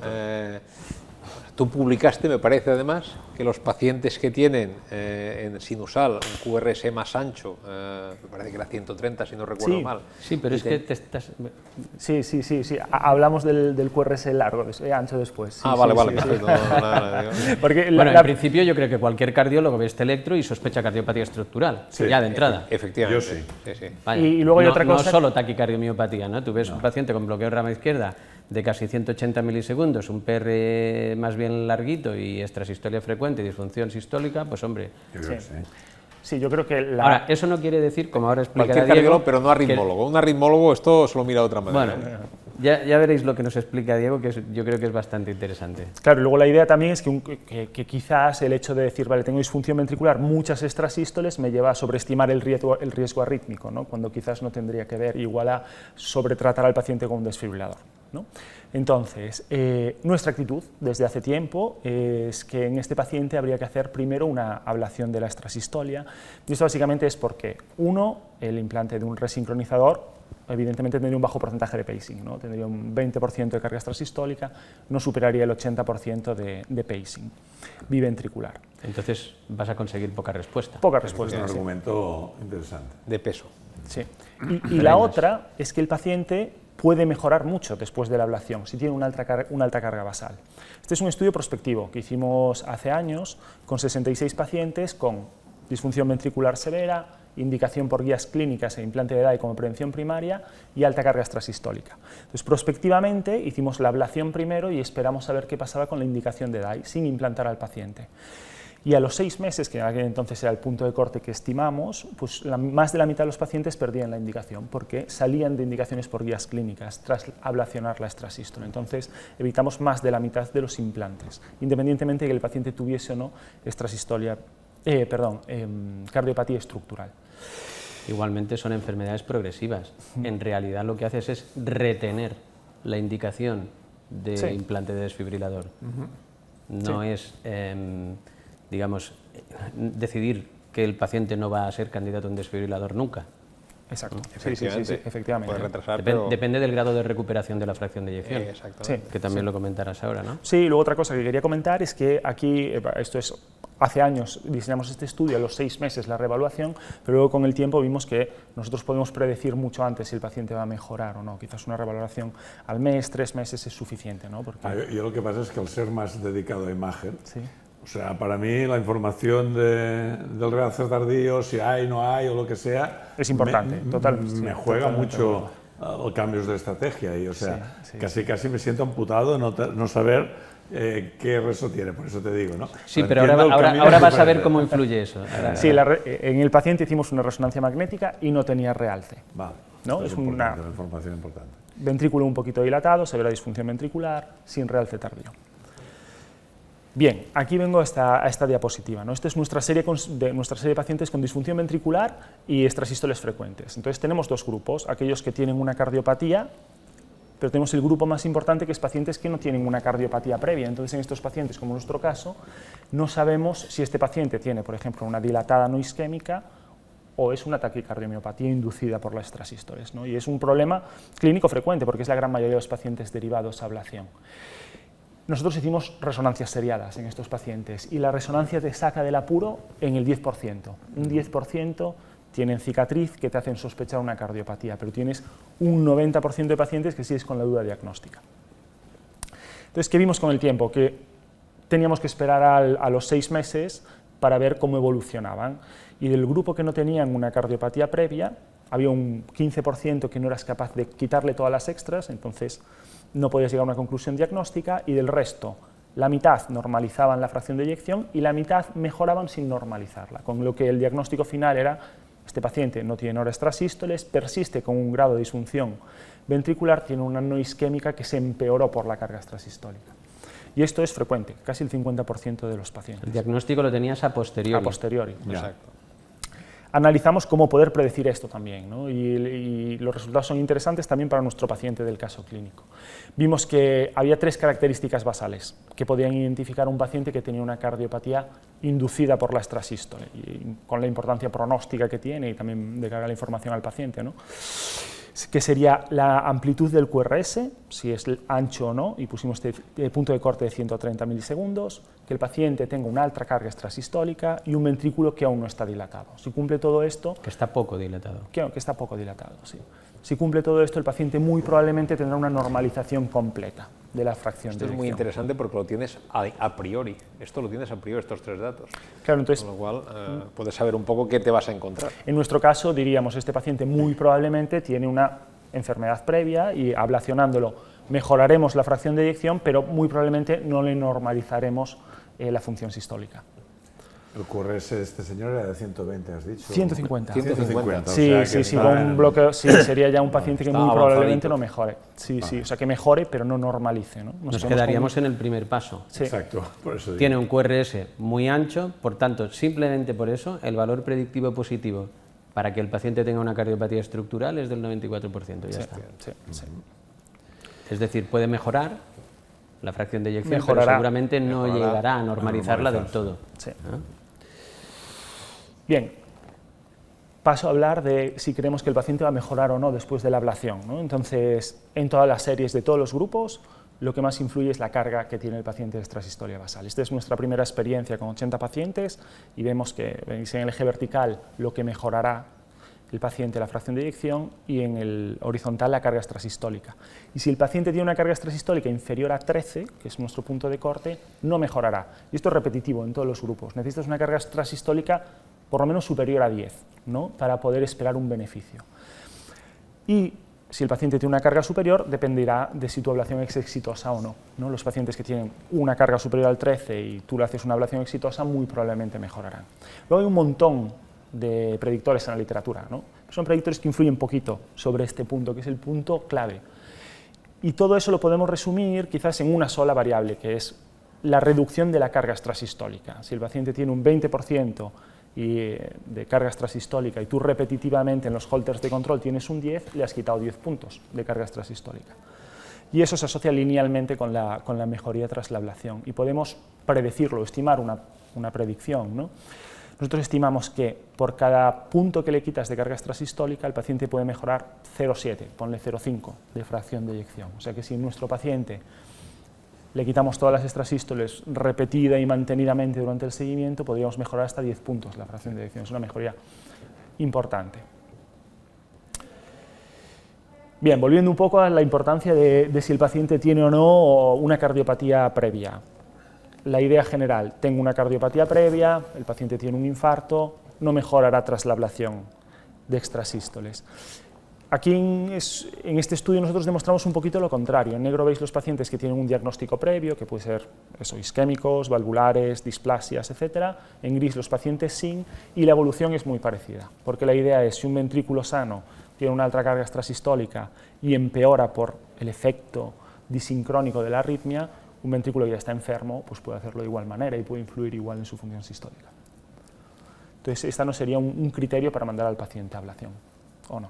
Tú publicaste, me parece además, que los pacientes que tienen en sinusal un QRS más ancho, me parece que era 130 si no recuerdo mal. Sí, pero es que te estás... Sí, hablamos del QRS largo, ancho después. Sí, vale. Porque bueno, en principio yo creo que cualquier cardiólogo ve este electro y sospecha cardiopatía estructural, ya de entrada. Efectivamente. Yo sí. Vaya, y luego hay otra cosa... No solo taquicardiomiopatía, ¿no? Tú ves un paciente con bloqueo de rama izquierda de casi 180 milisegundos, un PR más bien larguito y extrasistolia frecuente y disfunción sistólica, pues hombre... Sí, yo creo que Ahora, eso no quiere decir, como ahora explicará Diego... Diego... pero no arritmólogo. Un arritmólogo esto se lo mira de otra manera. Bueno, ya veréis lo que nos explica Diego, que yo creo que es bastante interesante. Claro, y luego la idea también es que quizás el hecho de decir, vale, tengo disfunción ventricular, muchas extrasístoles, me lleva a sobreestimar el riesgo arrítmico, ¿no? Cuando quizás no tendría que ver, igual a sobretratar al paciente con un desfibrilador. ¿no? Entonces, nuestra actitud desde hace tiempo es que en este paciente habría que hacer primero una ablación de la extrasistolia, y esto básicamente es porque, uno, el implante de un resincronizador evidentemente tendría un bajo porcentaje de pacing, ¿no? Tendría un 20% de carga extrasistólica, no superaría el 80% de pacing biventricular. Entonces vas a conseguir poca respuesta. Poca Es respuesta. un Sí. argumento interesante. De peso. Sí. Y la otra es que el paciente puede mejorar mucho después de la ablación, si tiene una alta carga basal. Este es un estudio prospectivo que hicimos hace años con 66 pacientes con disfunción ventricular severa, indicación por guías clínicas e implante de DAI como prevención primaria y alta carga extrasistólica. Entonces, prospectivamente hicimos la ablación primero y esperamos a ver qué pasaba con la indicación de DAI sin implantar al paciente. Y a los 6 meses, que en aquel entonces era el punto de corte que estimamos, pues más de la mitad de los pacientes perdían la indicación porque salían de indicaciones por guías clínicas tras ablacionar la extrasístole. Entonces evitamos más de la mitad de los implantes, independientemente de que el paciente tuviese o no cardiopatía estructural. Igualmente son enfermedades progresivas. En realidad lo que haces es retener la indicación de Sí. implante de desfibrilador. No es, digamos, decidir que el paciente no va a ser candidato a un desfibrilador nunca. Exacto. Sí, efectivamente. Puede retrasar, pero... Depende del grado de recuperación de la fracción de eyección, exactamente. Sí. que también lo comentarás ahora, ¿no? Sí, luego otra cosa que quería comentar es que aquí, esto es, hace años diseñamos este estudio, a los 6 meses la reevaluación, pero luego con el tiempo vimos que nosotros podemos predecir mucho antes si el paciente va a mejorar o no. Quizás una reevaluación al mes, 3 meses es suficiente, ¿no? Porque... Yo lo que pasa es que al ser más dedicado a imagen, Sí. o sea, para mí la información del realce tardío, si hay, no hay o lo que sea, Es importante, me juega totalmente mucho los cambios de estrategia y, o sea, Sí, casi me siento amputado no saber qué resto tiene, por eso te digo, ¿no? Sí, pero ahora vas a ver cómo influye eso. Sí, en el paciente hicimos una resonancia magnética y no tenía realce. Vale, ¿No? es una información importante. Ventrículo un poquito dilatado, severa disfunción ventricular, sin realce tardío. Bien, aquí vengo a esta diapositiva, ¿no? Esta es nuestra serie de pacientes con disfunción ventricular y extrasístoles frecuentes. Entonces tenemos dos grupos, aquellos que tienen una cardiopatía, pero tenemos el grupo más importante que es pacientes que no tienen una cardiopatía previa. Entonces en estos pacientes, como en nuestro caso, no sabemos si este paciente tiene, por ejemplo, una dilatada no isquémica o es una taquicardiomiopatía inducida por las extrasístoles, ¿no? Y es un problema clínico frecuente porque es la gran mayoría de los pacientes derivados a ablación. Nosotros hicimos resonancias seriadas en estos pacientes y la resonancia te saca del apuro en el 10%. Un 10% tienen cicatriz que te hacen sospechar una cardiopatía, pero tienes un 90% de pacientes que sigues con la duda diagnóstica. Entonces, ¿qué vimos con el tiempo? Que teníamos que esperar a los 6 meses para ver cómo evolucionaban. Y del grupo que no tenían una cardiopatía previa, había un 15% que no eras capaz de quitarle todas las extras, entonces no podías llegar a una conclusión diagnóstica, y del resto, la mitad normalizaban la fracción de eyección y la mitad mejoraban sin normalizarla, con lo que el diagnóstico final era: este paciente no tiene extrasístoles, persiste con un grado de disfunción ventricular, tiene una no isquémica que se empeoró por la carga extrasistólica. Y esto es frecuente, casi el 50% de los pacientes. El diagnóstico lo tenías a posteriori. A posteriori. Exacto. Analizamos cómo poder predecir esto también, ¿no? Y los resultados son interesantes también para nuestro paciente del caso clínico. Vimos que había 3 características basales que podían identificar a un paciente que tenía una cardiopatía inducida por la extrasístole, y con la importancia pronóstica que tiene y también de cara a la información al paciente, ¿no? Que sería la amplitud del QRS, si es ancho o no, y pusimos este punto de corte de 130 milisegundos, que el paciente tenga una alta carga extrasistólica y un ventrículo que aún no está dilatado. Si cumple todo esto... Que está poco dilatado. Que está poco dilatado, sí. Si cumple todo esto, el paciente muy probablemente tendrá una normalización completa de la fracción de eyección. Esto es muy interesante porque lo tienes a priori. Esto lo tienes a priori, estos 3 datos. Claro, entonces, con lo cual puedes saber un poco qué te vas a encontrar. En nuestro caso, diríamos, este paciente muy probablemente tiene una enfermedad previa y ablacionándolo mejoraremos la fracción de eyección, pero muy probablemente no le normalizaremos la función sistólica. El QRS de este señor era de 120, has dicho. 150. 150. Sí, o sea, sí, con un bloqueo, sí, sería ya un paciente que muy avanzadito. probablemente no mejore. Sí, sí, o sea, que mejore, pero no normalice, ¿no? Nos quedaríamos en el primer paso. Sí. Exacto, por eso digo. Tiene un QRS muy ancho, por tanto, simplemente por eso, el valor predictivo positivo para que el paciente tenga una cardiopatía estructural es del 94%, ya está. Sí, sí. Es decir, puede mejorar la fracción de eyección, Mejorará. pero seguramente no llegará a normalizarla del todo. Sí. ¿Ah? Bien, paso a hablar de si creemos que el paciente va a mejorar o no después de la ablación, ¿no? Entonces, en todas las series de todos los grupos, lo que más influye es la carga que tiene el paciente de extrasistolia basal. Esta es nuestra primera experiencia con 80 pacientes y vemos que veis en el eje vertical lo que mejorará el paciente la fracción de eyección y en el horizontal la carga extrasistólica. Y si el paciente tiene una carga extrasistólica inferior a 13, que es nuestro punto de corte, no mejorará. Y esto es repetitivo en todos los grupos. Necesitas una carga extrasistólica por lo menos superior a 10, ¿no?, para poder esperar un beneficio. Y si el paciente tiene una carga superior, dependerá de si tu ablación es exitosa o no, ¿no? Los pacientes que tienen una carga superior al 13 y tú le haces una ablación exitosa, muy probablemente mejorarán. Luego hay un montón de predictores en la literatura, ¿no? Son predictores que influyen poquito sobre este punto, que es el punto clave. Y todo eso lo podemos resumir quizás en una sola variable, que es la reducción de la carga extrasistólica. Si el paciente tiene un 20% de carga extrasistólica y tú repetitivamente en los holters de control tienes un 10, le has quitado 10 puntos de carga extrasistólica. Y eso se asocia linealmente con la mejoría tras la ablación. Y podemos predecirlo, estimar una predicción, ¿no? Nosotros estimamos que por cada punto que le quitas de carga extrasistólica, el paciente puede mejorar 0,7, ponle 0,5 de fracción de eyección. O sea que si nuestro paciente le quitamos todas las extrasístoles repetida y mantenidamente durante el seguimiento, podríamos mejorar hasta 10 puntos la fracción de eyección. Es una mejoría importante. Bien, volviendo un poco a la importancia de si el paciente tiene o no una cardiopatía previa. La idea general: tengo una cardiopatía previa, el paciente tiene un infarto, no mejorará tras la ablación de extrasístoles. Aquí en este estudio nosotros demostramos un poquito lo contrario. En negro veis los pacientes que tienen un diagnóstico previo, que puede ser eso, isquémicos, valvulares, displasias, etc. En gris los pacientes sin, y la evolución es muy parecida, porque la idea es, si un ventrículo sano tiene una alta carga extrasistólica y empeora por el efecto disincrónico de la arritmia, un ventrículo que ya está enfermo pues puede hacerlo de igual manera y puede influir igual en su función sistólica. Entonces, esta no sería un criterio para mandar al paciente a ablación, ¿o no?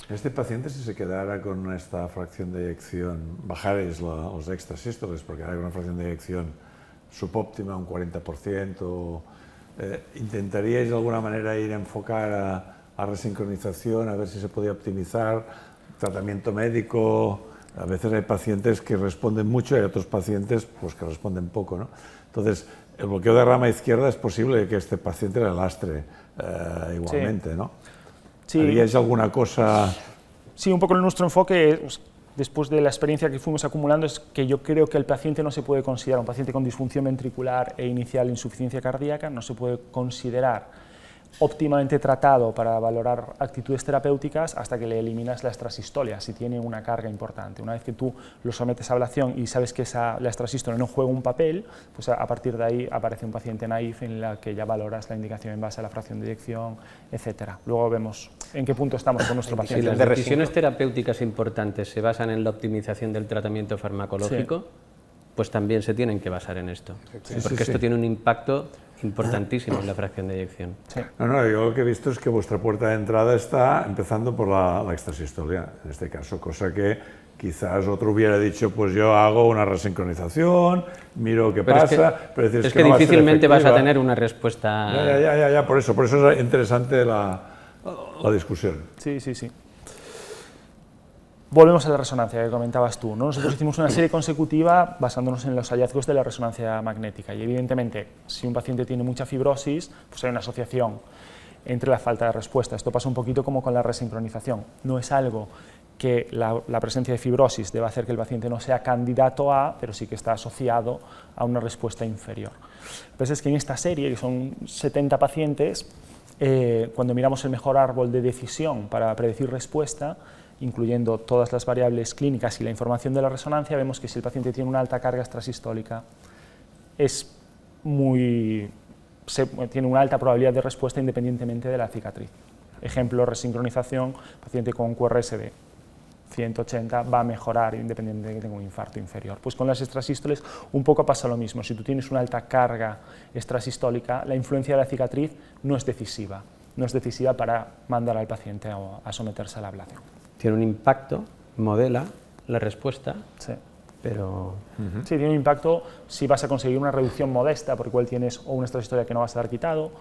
Este paciente, si se quedara con esta fracción de eyección, bajaréis los extrasístoles, porque hay una fracción de eyección subóptima, un 40%, ¿intentaríais de alguna manera ir a enfocar a resincronización, a ver si se podía optimizar, tratamiento médico? A veces hay pacientes que responden mucho y hay otros pacientes pues, que responden poco, ¿no? Entonces, el bloqueo de rama izquierda es posible que este paciente le lastre igualmente, sí, ¿no? Sí. ¿Haríais alguna cosa? Sí, un poco nuestro enfoque, después de la experiencia que fuimos acumulando, es que yo creo que el paciente no se puede considerar un paciente con disfunción ventricular e inicial insuficiencia cardíaca, no se puede considerar óptimamente tratado para valorar actitudes terapéuticas hasta que le eliminas la extrasistolia, si tiene una carga importante. Una vez que tú lo sometes a ablación y sabes que la extrasístole no juega un papel, pues a partir de ahí aparece un paciente naïf en la que ya valoras la indicación en base a la fracción de eyección, etc. Luego vemos en qué punto estamos con nuestro paciente. Si las decisiones terapéuticas importantes se basan en la optimización del tratamiento farmacológico, sí, pues también se tienen que basar en esto, sí, porque esto tiene un impacto importantísimo en la fracción de eyección. Sí. No, yo lo que he visto es que vuestra puerta de entrada está empezando por la extrasistolia, en este caso, cosa que quizás otro hubiera dicho, pues yo hago una resincronización, miro qué pasa, pero es que difícilmente vas a tener una respuesta. Ya, por eso es interesante la discusión. Sí. Volvemos a la resonancia que comentabas tú, ¿no? Nosotros hicimos una serie consecutiva basándonos en los hallazgos de la resonancia magnética y evidentemente si un paciente tiene mucha fibrosis, pues hay una asociación entre la falta de respuesta. Esto pasa un poquito como con la resincronización. No es algo que la presencia de fibrosis deba hacer que el paciente no sea candidato a, pero sí que está asociado a una respuesta inferior. Lo que pasa es que en esta serie, que son 70 pacientes, cuando miramos el mejor árbol de decisión para predecir respuesta, incluyendo todas las variables clínicas y la información de la resonancia, vemos que si el paciente tiene una alta carga extrasistólica, tiene una alta probabilidad de respuesta independientemente de la cicatriz. Ejemplo, resincronización, paciente con QRS de 180 va a mejorar independientemente de que tenga un infarto inferior. Pues con las extrasístoles un poco pasa lo mismo. Si tú tienes una alta carga extrasistólica, la influencia de la cicatriz no es decisiva para mandar al paciente a someterse a la ablación. Tiene un impacto, modela la respuesta, Sí. pero... Sí, tiene un impacto si vas a conseguir una reducción modesta, porque igual tienes o una extrasistolia que no vas a dar quitado,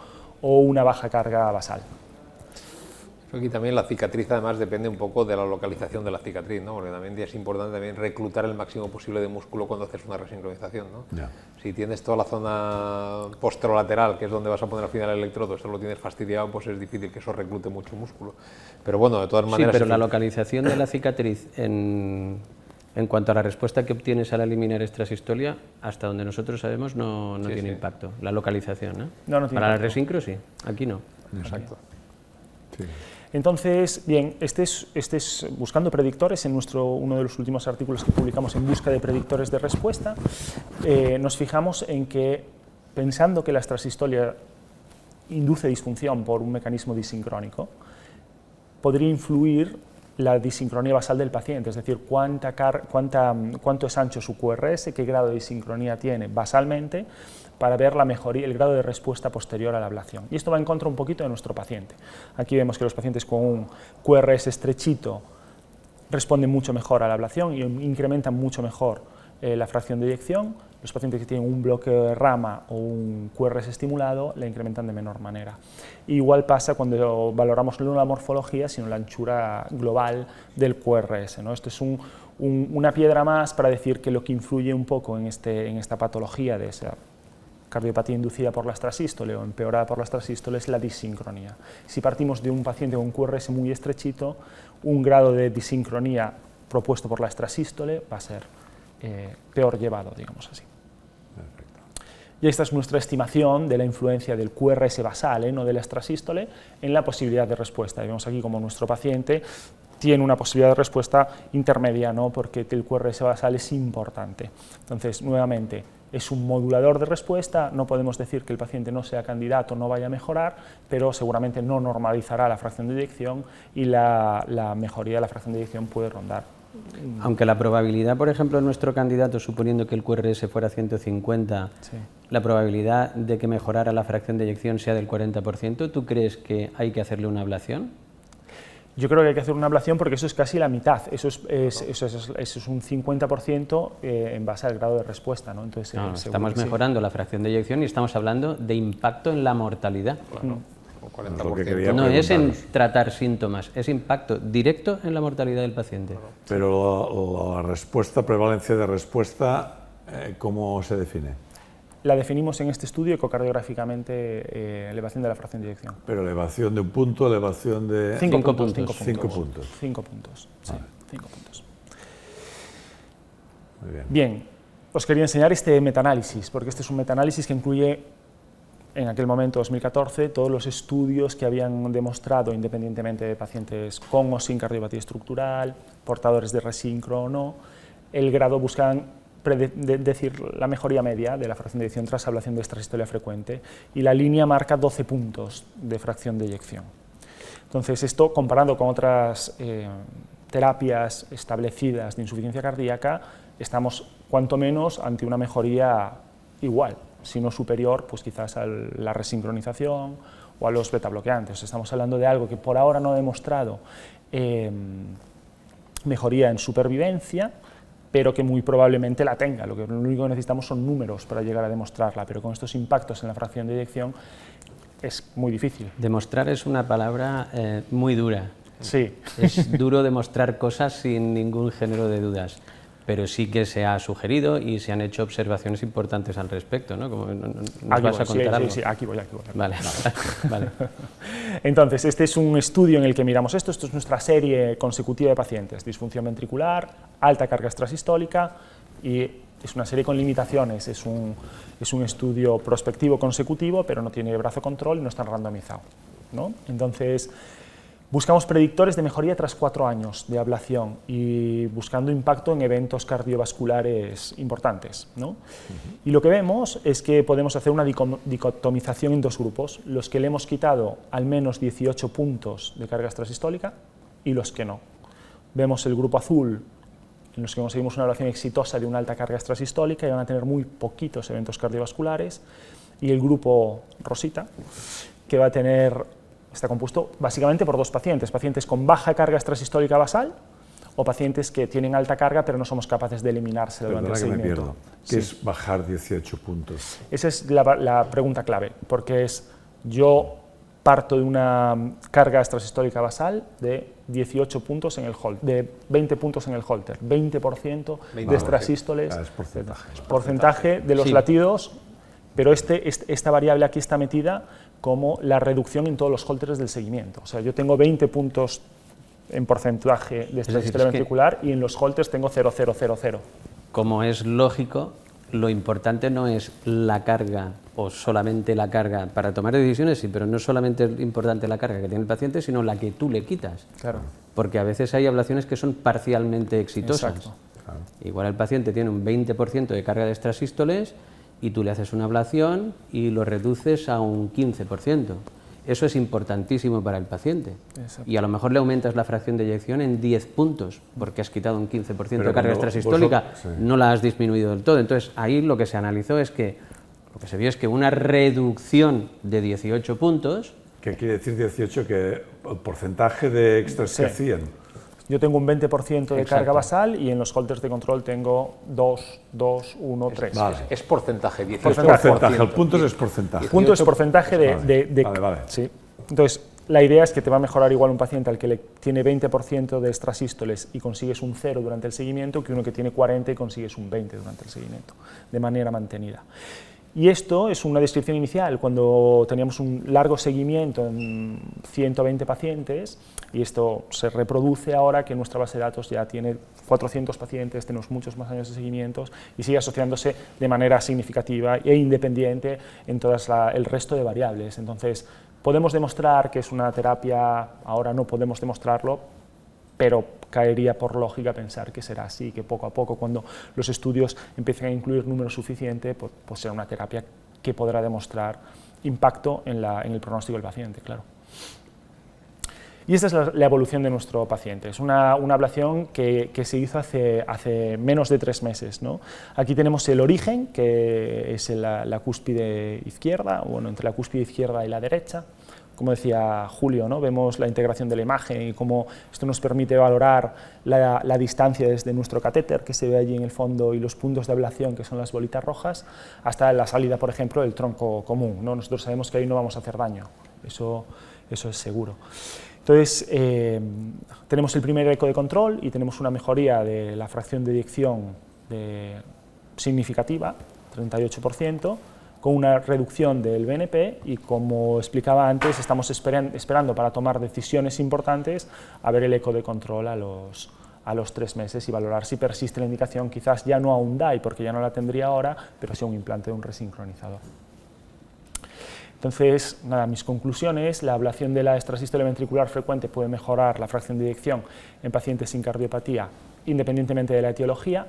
o una baja carga basal. Aquí también la cicatriz además depende un poco de la localización de la cicatriz, ¿no? Porque también es importante también reclutar el máximo posible de músculo cuando haces una resincronización, ¿no? Ya. Si tienes toda la zona posterolateral, que es donde vas a poner al final el electrodo, esto lo tienes fastidiado, pues es difícil que eso reclute mucho músculo. Pero bueno, de todas maneras... Sí, pero la localización de la cicatriz en cuanto a la respuesta que obtienes al eliminar extrasistolia, hasta donde nosotros sabemos no tiene impacto, la localización, ¿eh? No tiene Para la impacto. resincro sí, aquí no. Exacto. Sí. Entonces, bien, este es buscando predictores, en uno de los últimos artículos que publicamos en busca de predictores de respuesta, nos fijamos en que, pensando que la extrasistolia induce disfunción por un mecanismo disincrónico, podría influir la disincronía basal del paciente, es decir, cuánto es ancho su QRS, qué grado de disincronía tiene basalmente, para ver la mejoría, el grado de respuesta posterior a la ablación. Y esto va en contra un poquito de nuestro paciente. Aquí vemos que los pacientes con un QRS estrechito responden mucho mejor a la ablación y incrementan mucho mejor la fracción de eyección. Los pacientes que tienen un bloqueo de rama o un QRS estimulado la incrementan de menor manera. Igual pasa cuando valoramos no la morfología, sino la anchura global del QRS, ¿no? Esto es una piedra más para decir que lo que influye un poco en esta patología de esa cardiopatía inducida por la extrasístole o empeorada por la extrasístole es la disincronía. Si partimos de un paciente con un QRS muy estrechito, un grado de disincronía propuesto por la extrasístole va a ser peor llevado, digamos así. Y esta es nuestra estimación de la influencia del QRS basal, no de la extrasístole, en la posibilidad de respuesta. Y vemos aquí como nuestro paciente tiene una posibilidad de respuesta intermedia, ¿no? Porque el QRS basal es importante. Entonces, nuevamente, es un modulador de respuesta, no podemos decir que el paciente no sea candidato, no vaya a mejorar, pero seguramente no normalizará la fracción de eyección y la mejoría de la fracción de eyección puede rondar. Aunque la probabilidad, por ejemplo, en nuestro candidato, suponiendo que el QRS fuera 150, Sí. la probabilidad de que mejorara la fracción de eyección sea del 40%, ¿tú crees que hay que hacerle una ablación? Yo creo que hay que hacer una ablación porque eso es casi la mitad, eso es un 50% en base al grado de respuesta, ¿no? Entonces, No, seguro estamos que sí. mejorando la fracción de eyección y estamos hablando de impacto en la mortalidad. Claro, un 40%. Lo que quería No es en preguntaros. tratar síntomas, es impacto directo en la mortalidad del paciente. Pero la respuesta, prevalencia de respuesta, ¿cómo se define? La definimos en este estudio ecocardiográficamente, elevación de la fracción de eyección. Pero elevación de un punto, elevación de... 5 puntos. 5 puntos. 5 puntos, sí, 5 puntos. Muy bien. Bien, os quería enseñar este metaanálisis, porque este es un metaanálisis que incluye, en aquel momento, 2014, todos los estudios que habían demostrado, independientemente de pacientes con o sin cardiopatía estructural, portadores de resincro o no, el grado buscaban decir la mejoría media de la fracción de eyección tras ablación de extrasistolia frecuente, y la línea marca 12 puntos de fracción de eyección. Entonces, esto, comparando con otras terapias establecidas de insuficiencia cardíaca, estamos cuanto menos ante una mejoría igual, si no superior, pues quizás a la resincronización o a los betabloqueantes. Estamos hablando de algo que por ahora no ha demostrado mejoría en supervivencia, pero que muy probablemente la tenga. Lo único que necesitamos son números para llegar a demostrarla, pero con estos impactos en la fracción de eyección es muy difícil. Demostrar es una palabra muy dura. Sí. Es duro demostrar cosas sin ningún género de dudas, pero sí que se ha sugerido y se han hecho observaciones importantes al respecto, ¿no? Como, ¿nos vas a contar algo? Sí, aquí voy. Vale, vale. Entonces, este es un estudio en el que miramos esto es nuestra serie consecutiva de pacientes, disfunción ventricular, alta carga extrasistólica, y es una serie con limitaciones, es un estudio prospectivo consecutivo, pero no tiene brazo control y no está randomizado, ¿no? Entonces, buscamos predictores de mejoría tras 4 años de ablación y buscando impacto en eventos cardiovasculares importantes, ¿no? Y lo que vemos es que podemos hacer una dicotomización en 2 grupos, los que le hemos quitado al menos 18 puntos de carga extrasistólica y los que no. Vemos el grupo azul, en los que conseguimos una ablación exitosa de una alta carga extrasistólica y van a tener muy poquitos eventos cardiovasculares, y el grupo rosita, que va a tener... Está compuesto básicamente por 2 pacientes, pacientes con baja carga extrasistólica basal o pacientes que tienen alta carga pero no somos capaces de eliminársela durante el Perdona que me seguimiento. pierdo. ¿Qué es bajar 18 puntos? Esa es la pregunta clave, porque yo parto de una carga extrasistólica basal de 18 puntos en el holter, de 20 puntos en el holter, 20% de extrasístoles, Es porcentaje. porcentaje de los latidos, pero esta variable aquí está metida como la reducción en todos los holters del seguimiento. O sea, yo tengo 20 puntos en porcentaje de extrasístole ventricular y en los holters tengo 0,000. Como es lógico, lo importante no es la carga o solamente la carga para tomar decisiones, sí, pero no solamente es importante la carga que tiene el paciente, sino la que tú le quitas. Claro. Porque a veces hay ablaciones que son parcialmente exitosas. Exacto. Claro. Igual el paciente tiene un 20% de carga de extrasístoles y tú le haces una ablación y lo reduces a un 15%. Eso es importantísimo para el paciente. Exacto. Y a lo mejor le aumentas la fracción de eyección en 10 puntos, porque has quitado un 15% de carga cuando extrasistólica, sí. no la has disminuido del todo. Entonces, ahí lo que se analizó es que, lo que se vio es que una reducción de 18 puntos... ¿Qué quiere decir 18? Que el porcentaje de extras que hacían. Yo tengo un 20% de Exacto. carga basal y en los holters de control tengo 2, 1, 3. Vale. Es porcentaje, 18%. Porcentaje, el punto es porcentaje. El punto es porcentaje de Vale. Sí. Entonces, la idea es que te va a mejorar igual un paciente al que le tiene 20% de extrasístoles y consigues un 0 durante el seguimiento que uno que tiene 40 y consigues un 20 durante el seguimiento, de manera mantenida. Y esto es una descripción inicial, cuando teníamos un largo seguimiento en 120 pacientes, y esto se reproduce ahora que nuestra base de datos ya tiene 400 pacientes, tenemos muchos más años de seguimientos, y sigue asociándose de manera significativa e independiente en todas el resto de variables. Entonces, podemos demostrar que es una terapia, ahora no podemos demostrarlo, pero caería por lógica pensar que será así, que poco a poco, cuando los estudios empiecen a incluir número suficiente, pues será una terapia que podrá demostrar impacto en el pronóstico del paciente, claro. Y esta es la evolución de nuestro paciente. Es una ablación que se hizo hace menos de 3 meses, ¿no? Aquí tenemos el origen, que es la cúspide izquierda, bueno, entre la cúspide izquierda y la derecha. Como decía Julio, ¿no? Vemos la integración de la imagen y cómo esto nos permite valorar la distancia desde nuestro catéter, que se ve allí en el fondo, y los puntos de ablación, que son las bolitas rojas, hasta la salida, por ejemplo, del tronco común, ¿no? Nosotros sabemos que ahí no vamos a hacer daño, eso es seguro. Entonces, tenemos el primer eco de control y tenemos una mejoría de la fracción de eyección significativa, 38%, con una reducción del BNP y, como explicaba antes, estamos esperando para tomar decisiones importantes a ver el eco de control a los 3 meses y valorar si persiste la indicación, quizás ya no a un DAI, porque ya no la tendría ahora, pero sí a un implante de un resincronizador. Entonces, nada, mis conclusiones: la ablación de la extrasístole ventricular frecuente puede mejorar la fracción de eyección en pacientes sin cardiopatía, independientemente de la etiología.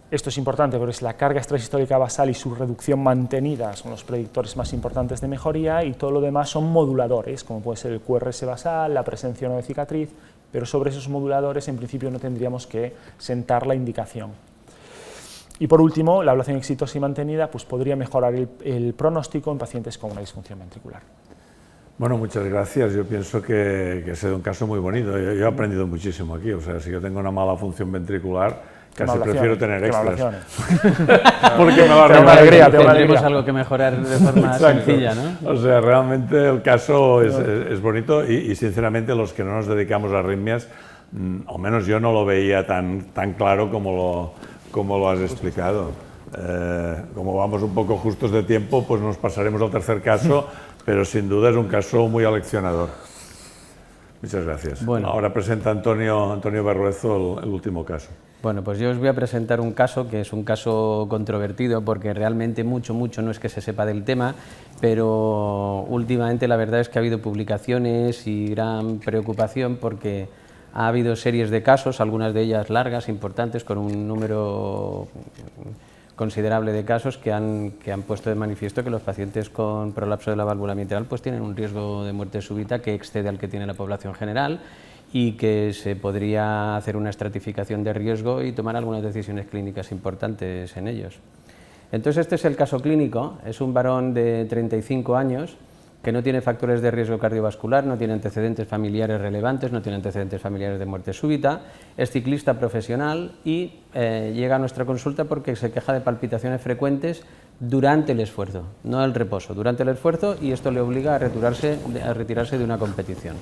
Esto es importante porque es la carga extrasistólica basal y su reducción mantenida son los predictores más importantes de mejoría, y todo lo demás son moduladores, como puede ser el QRS basal, la presencia o no de cicatriz, pero sobre esos moduladores en principio no tendríamos que sentar la indicación. Y por último, la ablación exitosa y mantenida pues podría mejorar el pronóstico en pacientes con una disfunción ventricular. Bueno, muchas gracias. Yo pienso que ha sido un caso muy bonito. Yo he aprendido muchísimo aquí. O sea, si yo tengo una mala función ventricular, casi prefiero tener extras. Porque me la tengo una alegría, tendremos algo que mejorar de forma sencilla, ¿no? O sea, realmente el caso es bonito y sinceramente los que no nos dedicamos a arritmias, al menos yo no lo veía tan claro como lo has explicado. Como vamos un poco justos de tiempo, pues nos pasaremos al tercer caso, pero sin duda es un caso muy aleccionador. Muchas gracias. Bueno. Ahora presenta Antonio Berruezo el último caso. Bueno, pues yo os voy a presentar un caso que es un caso controvertido, porque realmente mucho no es que se sepa del tema, pero últimamente la verdad es que ha habido publicaciones y gran preocupación porque ha habido series de casos, algunas de ellas largas, importantes, con un número considerable de casos que han puesto de manifiesto que los pacientes con prolapso de la válvula mitral pues tienen un riesgo de muerte súbita que excede al que tiene la población general, y que se podría hacer una estratificación de riesgo y tomar algunas decisiones clínicas importantes en ellos. Entonces, este es el caso clínico. Es un varón de 35 años que no tiene factores de riesgo cardiovascular, no tiene antecedentes familiares relevantes, no tiene antecedentes familiares de muerte súbita, es ciclista profesional y llega a nuestra consulta porque se queja de palpitaciones frecuentes durante el esfuerzo, no el reposo, durante el esfuerzo, y esto le obliga a retirarse de una competición.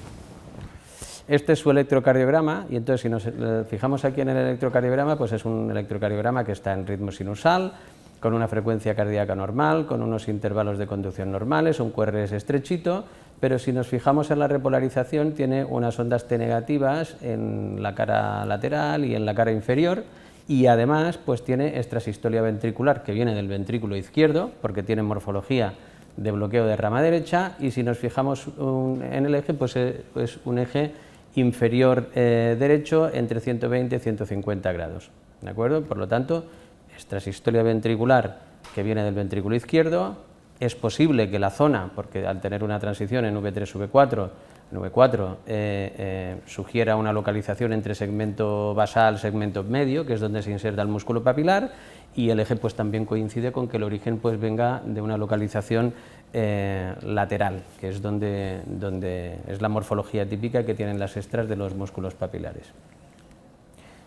Este es su electrocardiograma, y entonces si nos fijamos aquí en el electrocardiograma, pues es un electrocardiograma que está en ritmo sinusal, con una frecuencia cardíaca normal, con unos intervalos de conducción normales, un QRS estrechito, pero si nos fijamos en la repolarización tiene unas ondas T negativas en la cara lateral y en la cara inferior, y además pues tiene extrasistolia ventricular que viene del ventrículo izquierdo, porque tiene morfología de bloqueo de rama derecha, y si nos fijamos en el eje, pues es un eje inferior derecho entre 120 y 150 grados, ¿de acuerdo? Por lo tanto, extrasistolia ventricular que viene del ventrículo izquierdo. Es posible que la zona, porque al tener una transición en V3, V4, sugiera una localización entre segmento basal, segmento medio, que es donde se inserta el músculo papilar, y el eje pues también coincide con que el origen pues venga de una localización lateral, que es donde es la morfología típica que tienen las extras de los músculos papilares.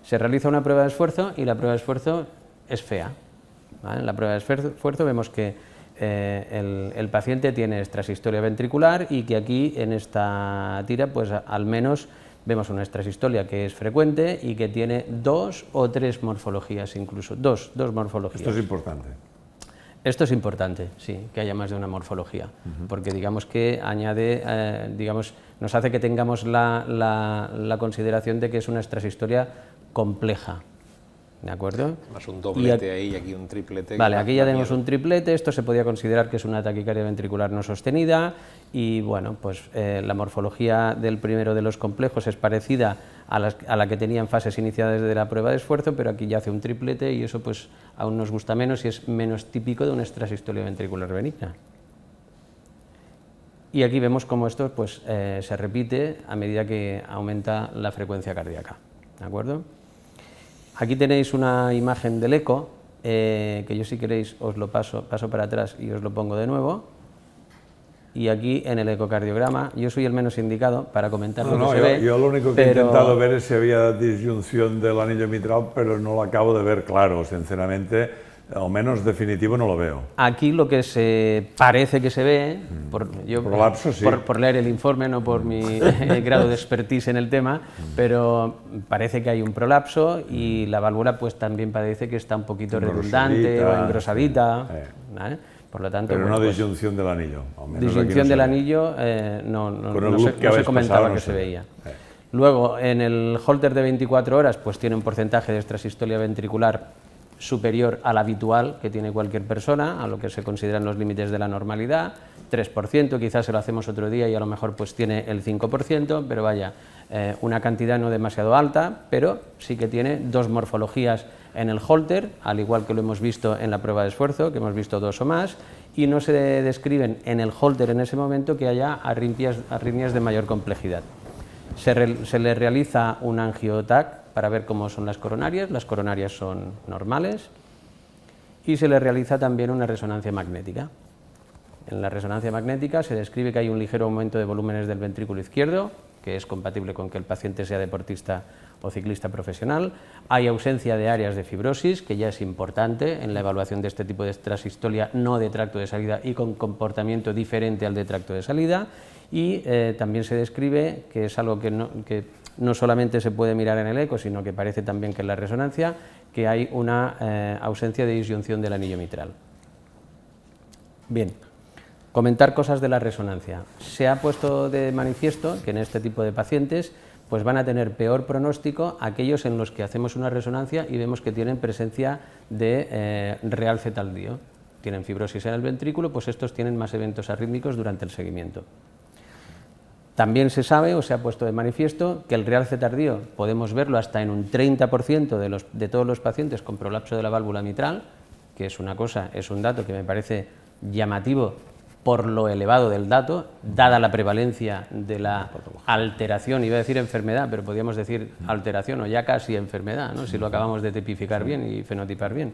Se realiza una prueba de esfuerzo y la prueba de esfuerzo es fea, ¿vale? En la prueba de esfuerzo vemos que el paciente tiene extrasistolia ventricular y que aquí en esta tira pues al menos vemos una extrasistolia que es frecuente y que tiene 2 o 3 morfologías incluso, dos morfologías. Esto es importante. Esto es importante, sí, que haya más de una morfología, porque digamos que añade, nos hace que tengamos la consideración de que es una extrasistolia compleja. ¿De acuerdo? Más un doblete ahí y aquí un triplete. Vale, aquí ya tenemos un triplete, esto se podría considerar que es una taquicardia ventricular no sostenida, y bueno, pues la morfología del primero de los complejos es parecida a la que tenía en fases iniciales de la prueba de esfuerzo, pero aquí ya hace un triplete y eso pues aún nos gusta menos y es menos típico de una extrasistolia ventricular benigna. Y aquí vemos cómo esto pues, se repite a medida que aumenta la frecuencia cardíaca, ¿de acuerdo? Aquí tenéis una imagen del eco, que yo si queréis os lo paso para atrás y os lo pongo de nuevo. Y aquí en el ecocardiograma, yo soy el menos indicado para comentar lo que se ve. Yo lo único que he intentado ver es si había disyunción del anillo mitral, pero no lo acabo de ver claro, sinceramente. Al menos definitivo no lo veo. Aquí lo que se parece que se ve, prolapso, sí. por leer el informe, no por mi grado de expertise en el tema, pero parece que hay un prolapso y la válvula pues también parece que está un poquito redundante o engrosadita, ¿vale? Por lo tanto, pero no disyunción del anillo. Disyunción del anillo no se comentaba que se veía. Luego, en el Holter de 24 horas, pues tiene un porcentaje de extrasistolia ventricular superior al habitual que tiene cualquier persona, a lo que se consideran los límites de la normalidad, 3%, quizás se lo hacemos otro día y a lo mejor pues tiene el 5%, pero vaya, una cantidad no demasiado alta, pero sí que tiene 2 morfologías en el Holter, al igual que lo hemos visto en la prueba de esfuerzo, que hemos visto 2 o más, y no se describen en el Holter en ese momento que haya arritmias de mayor complejidad. Se le realiza un angiotac para ver cómo son las coronarias son normales, y se le realiza también una resonancia magnética. En la resonancia magnética se describe que hay un ligero aumento de volúmenes del ventrículo izquierdo, que es compatible con que el paciente sea deportista o ciclista profesional. Hay ausencia de áreas de fibrosis, que ya es importante en la evaluación de este tipo de extrasistolia no de tracto de salida y con comportamiento diferente al de tracto de salida, y también se describe, que es algo que no solamente se puede mirar en el eco, sino que parece también que en la resonancia, que hay una ausencia de disyunción del anillo mitral. Bien, comentar cosas de la resonancia. Se ha puesto de manifiesto que en este tipo de pacientes pues van a tener peor pronóstico aquellos en los que hacemos una resonancia y vemos que tienen presencia de realce tardío. Tienen fibrosis en el ventrículo, pues estos tienen más eventos arrítmicos durante el seguimiento. También se sabe, o se ha puesto de manifiesto, que el realce tardío podemos verlo hasta en un 30% de todos los pacientes con prolapso de la válvula mitral, que es un dato que me parece llamativo por lo elevado del dato, dada la prevalencia de la alteración, iba a decir enfermedad, pero podríamos decir alteración o ya casi enfermedad, ¿no? Si lo acabamos de tipificar bien y fenotipar bien.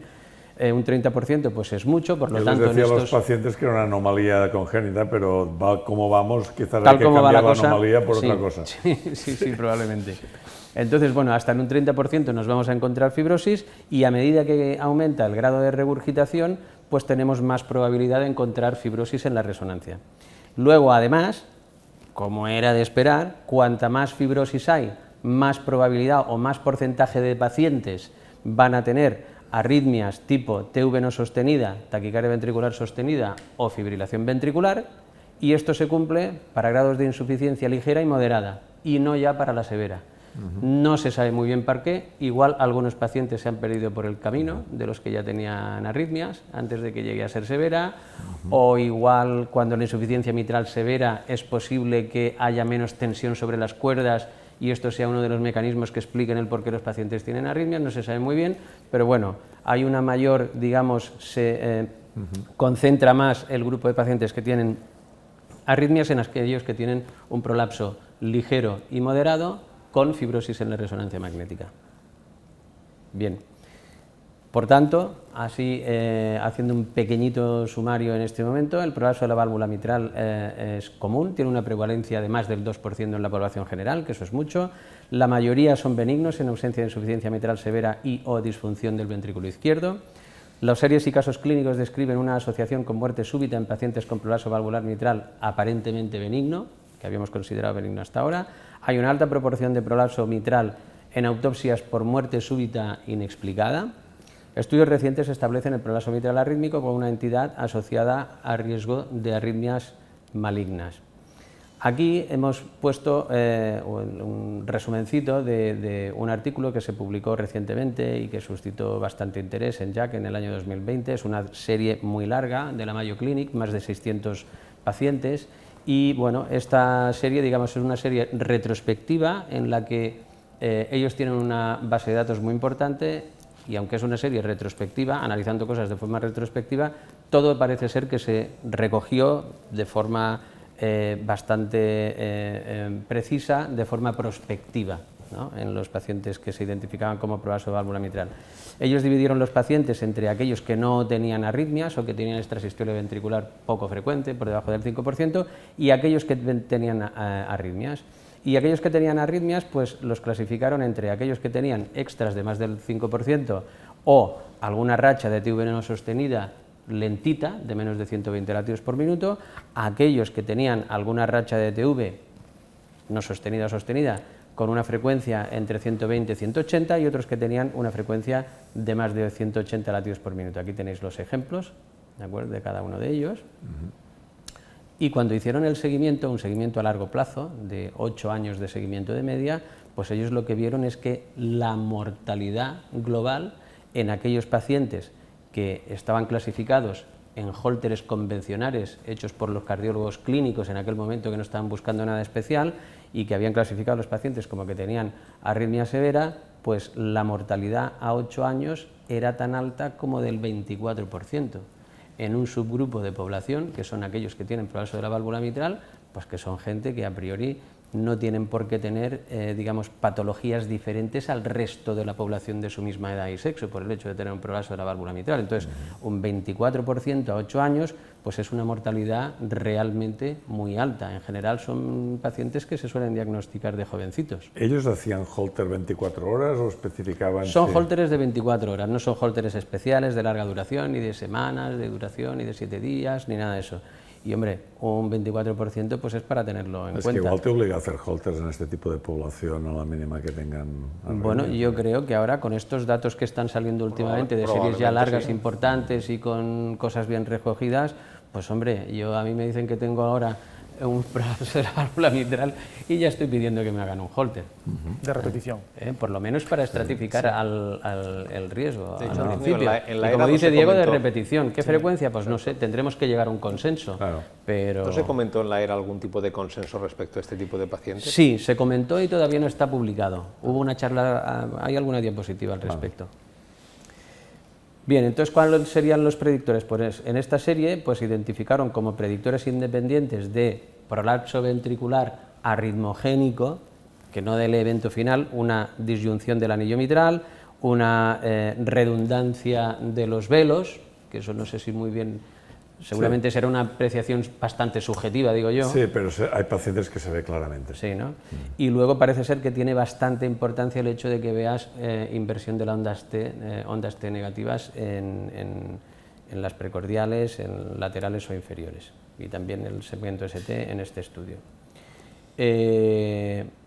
Un 30% pues es mucho, por lo Yo tanto... les decía a los pacientes que era una anomalía congénita, pero como vamos, quizás hay tal que como va cambiar la la cosa, anomalía por sí, otra cosa. Sí, probablemente. Entonces, bueno, hasta en un 30% nos vamos a encontrar fibrosis y a medida que aumenta el grado de regurgitación, pues tenemos más probabilidad de encontrar fibrosis en la resonancia. Luego, además, como era de esperar, cuanta más fibrosis hay, más probabilidad o más porcentaje de pacientes van a tener arritmias tipo TV no sostenida, taquicardia ventricular sostenida o fibrilación ventricular, y esto se cumple para grados de insuficiencia ligera y moderada, y no ya para la severa. No se sabe muy bien por qué, igual algunos pacientes se han perdido por el camino, de los que ya tenían arritmias antes de que llegue a ser severa, o igual cuando la insuficiencia mitral severa es posible que haya menos tensión sobre las cuerdas y esto sea uno de los mecanismos que expliquen el por qué los pacientes tienen arritmias, no se sabe muy bien, pero bueno, hay una mayor, digamos, se concentra más el grupo de pacientes que tienen arritmias en aquellos que tienen un prolapso ligero y moderado con fibrosis en la resonancia magnética. Bien. Por tanto, así, haciendo un pequeñito sumario en este momento, el prolapso de la válvula mitral es común, tiene una prevalencia de más del 2% en la población general, que eso es mucho. La mayoría son benignos en ausencia de insuficiencia mitral severa y o disfunción del ventrículo izquierdo. Las series y casos clínicos describen una asociación con muerte súbita en pacientes con prolapso valvular mitral aparentemente benigno, que habíamos considerado benigno hasta ahora. Hay una alta proporción de prolapso mitral en autopsias por muerte súbita inexplicada. Estudios recientes establecen el prolapso mitral arrítmico como una entidad asociada a riesgo de arritmias malignas. Aquí hemos puesto un resumencito de un artículo que se publicó recientemente y que suscitó bastante interés en JACC en el año 2020. Es una serie muy larga de la Mayo Clinic, más de 600 pacientes. Y bueno, esta serie, digamos, es una serie retrospectiva en la que ellos tienen una base de datos muy importante. Y aunque es una serie retrospectiva, analizando cosas de forma retrospectiva, todo parece ser que se recogió de forma bastante precisa, de forma prospectiva, ¿no?, en los pacientes que se identificaban como prolapso de válvula mitral. Ellos dividieron los pacientes entre aquellos que no tenían arritmias o que tenían extrasistolia ventricular poco frecuente, por debajo del 5%, y aquellos que tenían arritmias. Y aquellos que tenían arritmias, pues los clasificaron entre aquellos que tenían extras de más del 5% o alguna racha de TV no sostenida lentita, de menos de 120 latidos por minuto, aquellos que tenían alguna racha de TV no sostenida o sostenida con una frecuencia entre 120 y 180 y otros que tenían una frecuencia de más de 180 latidos por minuto. Aquí tenéis los ejemplos, ¿de acuerdo?, de cada uno de ellos. Y cuando hicieron el seguimiento, un seguimiento a largo plazo, de 8 años de seguimiento de media, pues ellos lo que vieron es que la mortalidad global en aquellos pacientes que estaban clasificados en hólteres convencionales hechos por los cardiólogos clínicos en aquel momento, que no estaban buscando nada especial y que habían clasificado a los pacientes como que tenían arritmia severa, pues la mortalidad a 8 años era tan alta como del 24%. En un subgrupo de población, que son aquellos que tienen prolapso de la válvula mitral, pues que son gente que a priori no tienen por qué tener, digamos, patologías diferentes al resto de la población de su misma edad y sexo, por el hecho de tener un prolapso de la válvula mitral. Entonces, un 24% a 8 años, pues es una mortalidad realmente muy alta. En general son pacientes que se suelen diagnosticar de jovencitos. ¿Ellos hacían holter 24 horas o especificaban? Son hólteres de 24 horas, no son hólteres especiales de larga duración, ni de semanas de duración, ni de 7 días, ni nada de eso. Y hombre, un 24% pues es para tenerlo en cuenta. Es que igual te obliga a hacer holters en este tipo de población a la mínima que tengan. Bueno, yo creo que ahora con estos datos que están saliendo últimamente de series ya largas, importantes y con cosas bien recogidas, pues hombre, a mí me dicen que tengo ahora un prolapso de la válvula mitral y ya estoy pidiendo que me hagan un holter. De repetición. Por lo menos para estratificar el riesgo. De hecho, al principio. en la y como era dice no se Diego, comentó. de repetición. ¿Qué frecuencia? Pues no sé, tendremos que llegar a un consenso. Claro. Pero... ¿No se comentó en la era algún tipo de consenso respecto a este tipo de pacientes? Sí, se comentó y todavía no está publicado. Hubo una charla, hay alguna diapositiva al respecto. Bien, entonces, ¿cuáles serían los predictores? Pues en esta serie pues identificaron como predictores independientes de prolapso ventricular arritmogénico, que no del evento final, una disyunción del anillo mitral, una redundancia de los velos, que eso no sé si muy bien, seguramente será una apreciación bastante subjetiva, digo yo. Sí, pero hay pacientes que se ve claramente. Sí, ¿no? Y luego parece ser que tiene bastante importancia el hecho de que veas inversión de las ondas T negativas en las precordiales, en laterales o inferiores, y también el segmento ST en este estudio.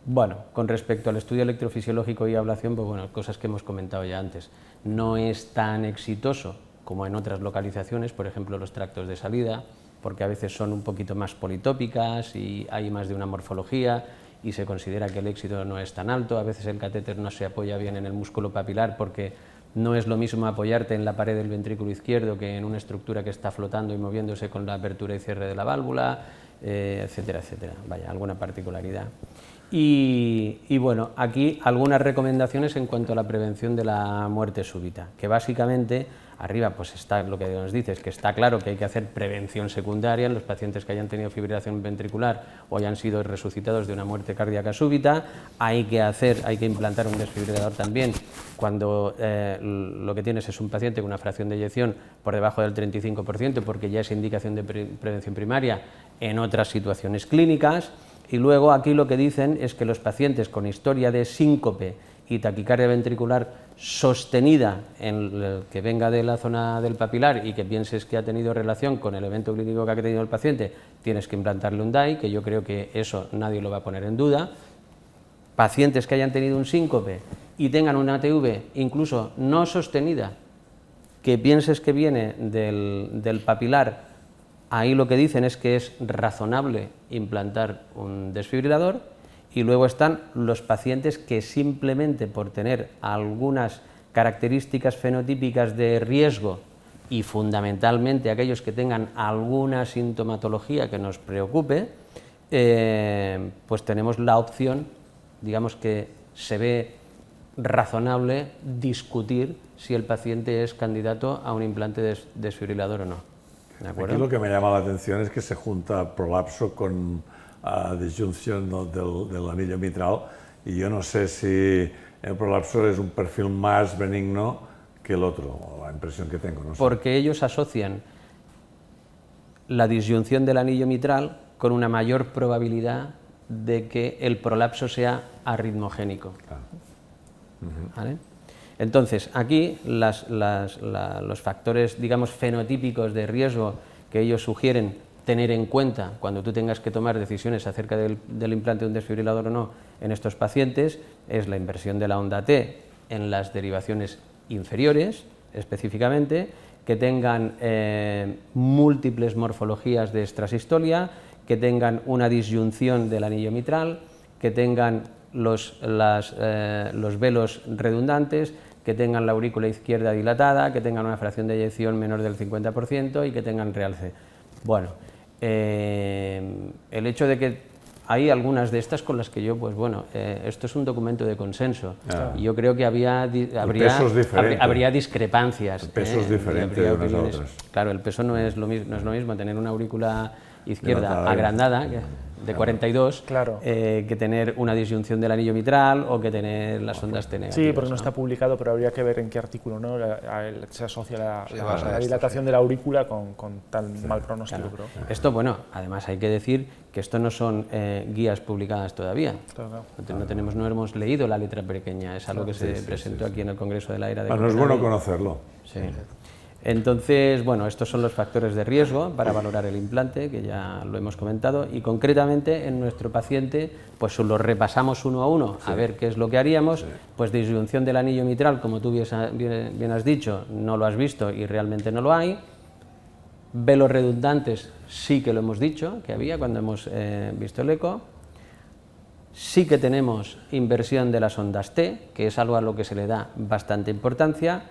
Bueno, con respecto al estudio electrofisiológico y ablación, pues bueno, cosas que hemos comentado ya antes. No es tan exitoso como en otras localizaciones, por ejemplo los tractos de salida, porque a veces son un poquito más politópicas y hay más de una morfología y se considera que el éxito no es tan alto. A veces el catéter no se apoya bien en el músculo papilar porque no es lo mismo apoyarte en la pared del ventrículo izquierdo que en una estructura que está flotando y moviéndose con la apertura y cierre de la válvula, etcétera, etcétera. Vaya, alguna particularidad. Y bueno, aquí algunas recomendaciones en cuanto a la prevención de la muerte súbita, que básicamente arriba pues está lo que nos dice, es que está claro que hay que hacer prevención secundaria en los pacientes que hayan tenido fibrilación ventricular o hayan sido resucitados de una muerte cardíaca súbita. Hay que implantar un desfibrilador también cuando lo que tienes es un paciente con una fracción de eyección por debajo del 35%, porque ya es indicación de prevención primaria en otras situaciones clínicas. Y luego aquí lo que dicen es que los pacientes con historia de síncope y taquicardia ventricular sostenida que venga de la zona del papilar y que pienses que ha tenido relación con el evento clínico que ha tenido el paciente, tienes que implantarle un DAI, que yo creo que eso nadie lo va a poner en duda. Pacientes que hayan tenido un síncope y tengan una ATV incluso no sostenida, que pienses que viene del papilar, ahí lo que dicen es que es razonable implantar un desfibrilador. Y luego están los pacientes que simplemente por tener algunas características fenotípicas de riesgo y fundamentalmente aquellos que tengan alguna sintomatología que nos preocupe, pues tenemos la opción, digamos que se ve razonable discutir si el paciente es candidato a un implante desfibrilador o no. ¿De acuerdo? Aquí lo que me llama la atención es que se junta prolapso con disyunción del anillo mitral, y yo no sé si el prolapso es un perfil más benigno que el otro, la impresión que tengo. No sé. Porque ellos asocian la disyunción del anillo mitral con una mayor probabilidad de que el prolapso sea arritmogénico. Claro. ¿Vale? Entonces, aquí los factores, digamos, fenotípicos de riesgo que ellos sugieren tener en cuenta cuando tú tengas que tomar decisiones acerca del implante de un desfibrilador o no en estos pacientes es la inversión de la onda T en las derivaciones inferiores, específicamente, que tengan múltiples morfologías de extrasistolia, que tengan una disyunción del anillo mitral, que tengan los velos redundantes, que tengan la aurícula izquierda dilatada, que tengan una fracción de eyección menor del 50% y que tengan realce. Bueno, el hecho de que hay algunas de estas con las que yo, pues bueno, esto es un documento de consenso. Y yo creo que habría discrepancias. El peso es diferente de unas a otras. Claro, el peso no es lo mismo tener una aurícula izquierda agrandada, de 42, claro, que tener una disyunción del anillo mitral o que tener las ondas T negativas. Sí, porque no está publicado, pero habría que ver en qué artículo, ¿no? Se asocia la dilatación de la aurícula con tal mal pronóstico. Claro. Esto, bueno, además hay que decir que esto no son guías publicadas todavía. Claro. No hemos leído la letra pequeña, es algo que se presentó aquí en el Congreso de la Era de Copenhague. Es bueno conocerlo. Sí. Entonces, bueno, estos son los factores de riesgo para valorar el implante, que ya lo hemos comentado, y concretamente en nuestro paciente, pues los repasamos uno a uno, a ver qué es lo que haríamos. Pues disyunción del anillo mitral, como tú bien has dicho, no lo has visto y realmente no lo hay. Velos redundantes sí que lo hemos dicho, que había cuando hemos visto el eco. Sí que tenemos inversión de las ondas T, que es algo a lo que se le da bastante importancia.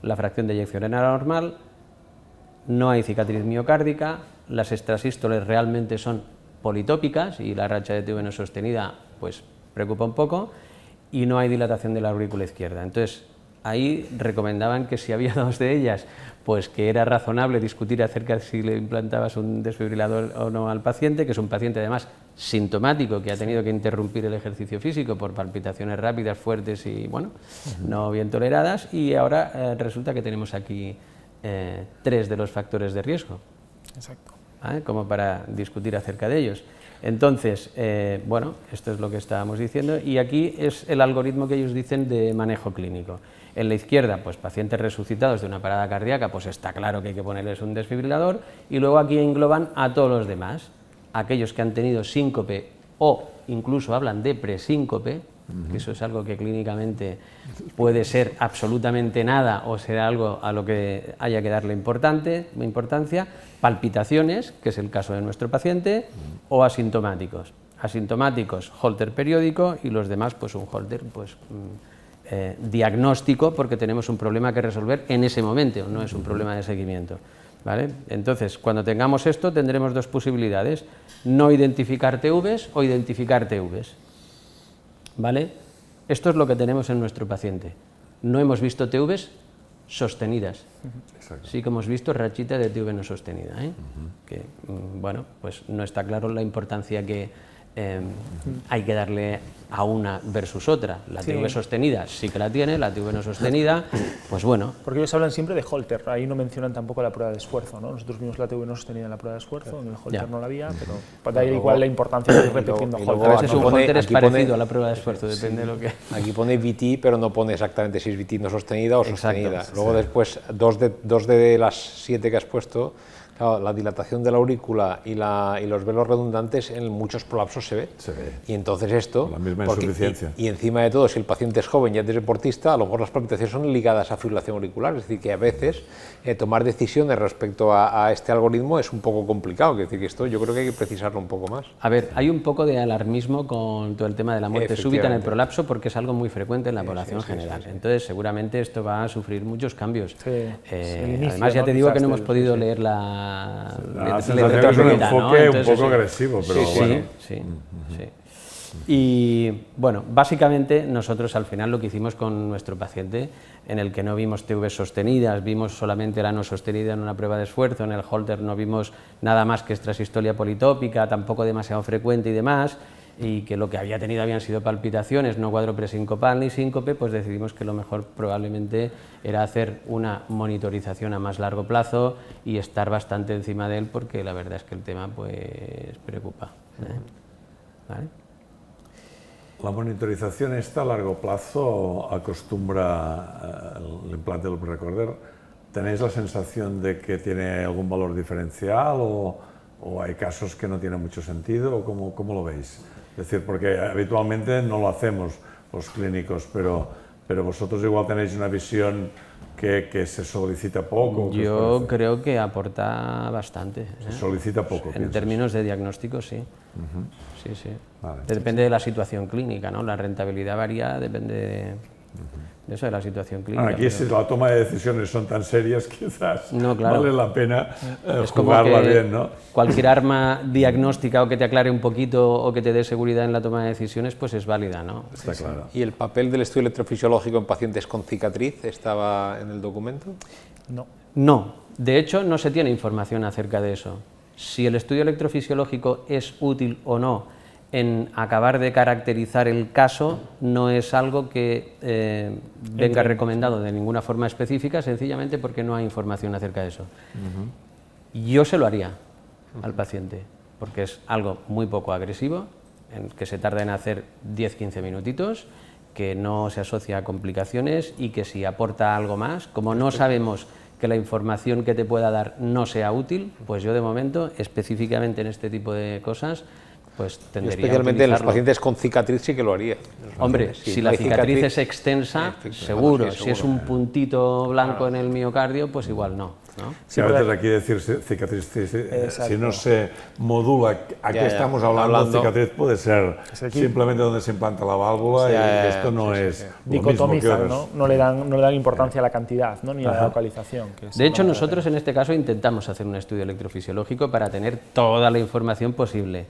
La fracción de eyección era normal, no hay cicatriz miocárdica, las extrasístoles realmente son politópicas y la racha de TV no sostenida pues preocupa un poco, y no hay dilatación de la aurícula izquierda. Entonces, ahí recomendaban que si había 2 de ellas, pues que era razonable discutir acerca de si le implantabas un desfibrilador o no al paciente, que es un paciente además sintomático, que ha tenido que interrumpir el ejercicio físico por palpitaciones rápidas, fuertes y bueno, no bien toleradas, y ahora resulta que tenemos aquí 3 de los factores de riesgo. Exacto. ¿Vale? Como para discutir acerca de ellos. Entonces, bueno, esto es lo que estábamos diciendo, y aquí es el algoritmo que ellos dicen de manejo clínico. En la izquierda, pues pacientes resucitados de una parada cardíaca, pues está claro que hay que ponerles un desfibrilador, y luego aquí engloban a todos los demás, aquellos que han tenido síncope o incluso hablan de presíncope, que eso es algo que clínicamente puede ser absolutamente nada o será algo a lo que haya que darle importancia, palpitaciones, que es el caso de nuestro paciente, o asintomáticos. Asintomáticos, Holter periódico, y los demás, pues un Holter pues, diagnóstico, porque tenemos un problema que resolver en ese momento, no es un problema de seguimiento. ¿Vale? Entonces, cuando tengamos esto, tendremos 2 posibilidades: no identificar TVs o identificar TVs. ¿Vale? Esto es lo que tenemos en nuestro paciente. No hemos visto TVs sostenidas. Exacto. Sí que hemos visto rachita de TV no sostenida, que, bueno, pues no está claro la importancia que hay que darle a una versus otra. La TV sostenida sí que la tiene, la TV no sostenida, pues bueno. Porque ellos hablan siempre de Holter, ahí no mencionan tampoco la prueba de esfuerzo, ¿no? Nosotros vimos la TV no sostenida en la prueba de esfuerzo, en el Holter no la había, pero para dar igual la importancia de ir repitiendo Holter. A veces un Holter es parecido a la prueba de esfuerzo, depende de lo que... Aquí pone VT, pero no pone exactamente si es VT no sostenida o sostenida. Luego después, dos de las 7 que has puesto, claro, la dilatación de la aurícula y los velos redundantes en muchos prolapsos se ve. Y entonces esto... La misma insuficiencia. Y encima de todo, si el paciente es joven y es deportista, a lo mejor las palpitaciones son ligadas a fibrilación auricular. Es decir, que a veces tomar decisiones respecto a este algoritmo es un poco complicado. Es decir, que esto yo creo que hay que precisarlo un poco más. A ver, hay un poco de alarmismo con todo el tema de la muerte súbita en el prolapso, porque es algo muy frecuente en la población general. Entonces, seguramente esto va a sufrir muchos cambios. Además, ya te digo que no hemos podido leer la sensación es un enfoque un poco agresivo, pero bueno. Sí. Y bueno, básicamente nosotros al final lo que hicimos con nuestro paciente, en el que no vimos TV sostenidas, vimos solamente la no sostenida en una prueba de esfuerzo, en el Holter no vimos nada más que extrasistolia politópica, tampoco demasiado frecuente y demás, y que lo que había tenido habían sido palpitaciones, no cuadro presincopal ni síncope, pues decidimos que lo mejor probablemente era hacer una monitorización a más largo plazo y estar bastante encima de él, porque la verdad es que el tema pues preocupa. ¿Vale? La monitorización esta a largo plazo acostumbra el implante del prerecorder. ¿Tenéis la sensación de que tiene algún valor diferencial o hay casos que no tiene mucho sentido? ¿O cómo lo veis? Es decir, porque habitualmente no lo hacemos los clínicos, pero vosotros igual tenéis una visión que se solicita poco. Yo creo que aporta bastante. Se solicita poco. En términos de diagnóstico, sí. Sí. Vale. Depende de la situación clínica, ¿no? La rentabilidad varía, depende de eso, de la situación clínica. Aquí si la toma de decisiones son tan serias, quizás no, claro. Vale la pena jugarla bien, ¿no? Cualquier arma diagnóstica o que te aclare un poquito o que te dé seguridad en la toma de decisiones, pues es válida, ¿no? Está claro. ¿Y el papel del estudio electrofisiológico en pacientes con cicatriz estaba en el documento? No, de hecho no se tiene información acerca de eso. Si el estudio electrofisiológico es útil o no en acabar de caracterizar el caso, no es algo que venga recomendado de ninguna forma específica, sencillamente porque no hay información acerca de eso. Yo se lo haría al paciente, porque es algo muy poco agresivo, que se tarda en hacer 10-15 minutitos, que no se asocia a complicaciones y que si aporta algo más, como no sabemos que la información que te pueda dar no sea útil, pues yo de momento, específicamente en este tipo de cosas, pues tendería especialmente a en los pacientes con cicatriz sí que lo haría. Hombre, si la cicatriz es extensa, seguro. Si es un puntito blanco en el miocardio, pues igual no. Sí, a veces aquí decir cicatriz, si no se modula a qué estamos hablando, cicatriz puede ser simplemente donde se implanta la válvula y esto no es dicotomizan, no le dan importancia a la cantidad, ¿no? Ni a la localización. De hecho, nosotros en este caso intentamos hacer un estudio electrofisiológico para tener toda la información posible.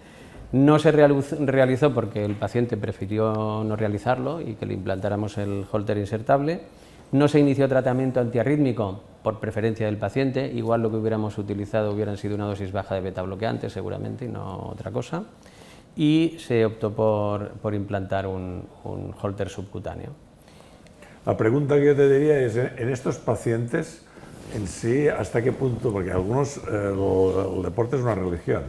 No se realizó porque el paciente prefirió no realizarlo y que le implantáramos el Holter insertable, No se inició tratamiento antiarrítmico por preferencia del paciente, igual lo que hubiéramos utilizado hubieran sido una dosis baja de beta bloqueante seguramente y no otra cosa, y se optó por implantar un holter subcutáneo. La pregunta que yo te diría es, en estos pacientes en sí, ¿hasta qué punto? Porque algunos, el deporte es una religión.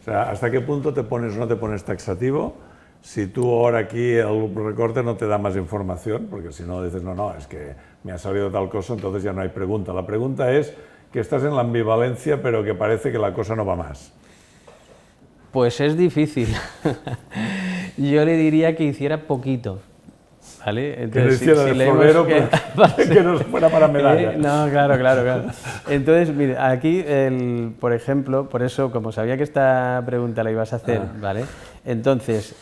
O sea, ¿hasta qué punto te pones o no te pones taxativo? Si tú ahora aquí el recorte no te da más información, porque si no dices, no, es que me ha salido tal cosa, entonces ya no hay pregunta. La pregunta es que estás en la ambivalencia, pero que parece que la cosa no va más. Pues es difícil. Yo le diría que hiciera poquito. ¿Vale? Entonces, que no hiciera de florero, que no fuera para medalla. No, claro. Entonces, mire, aquí, por ejemplo, por eso, como sabía que esta pregunta la ibas a hacer, ¿vale? Entonces,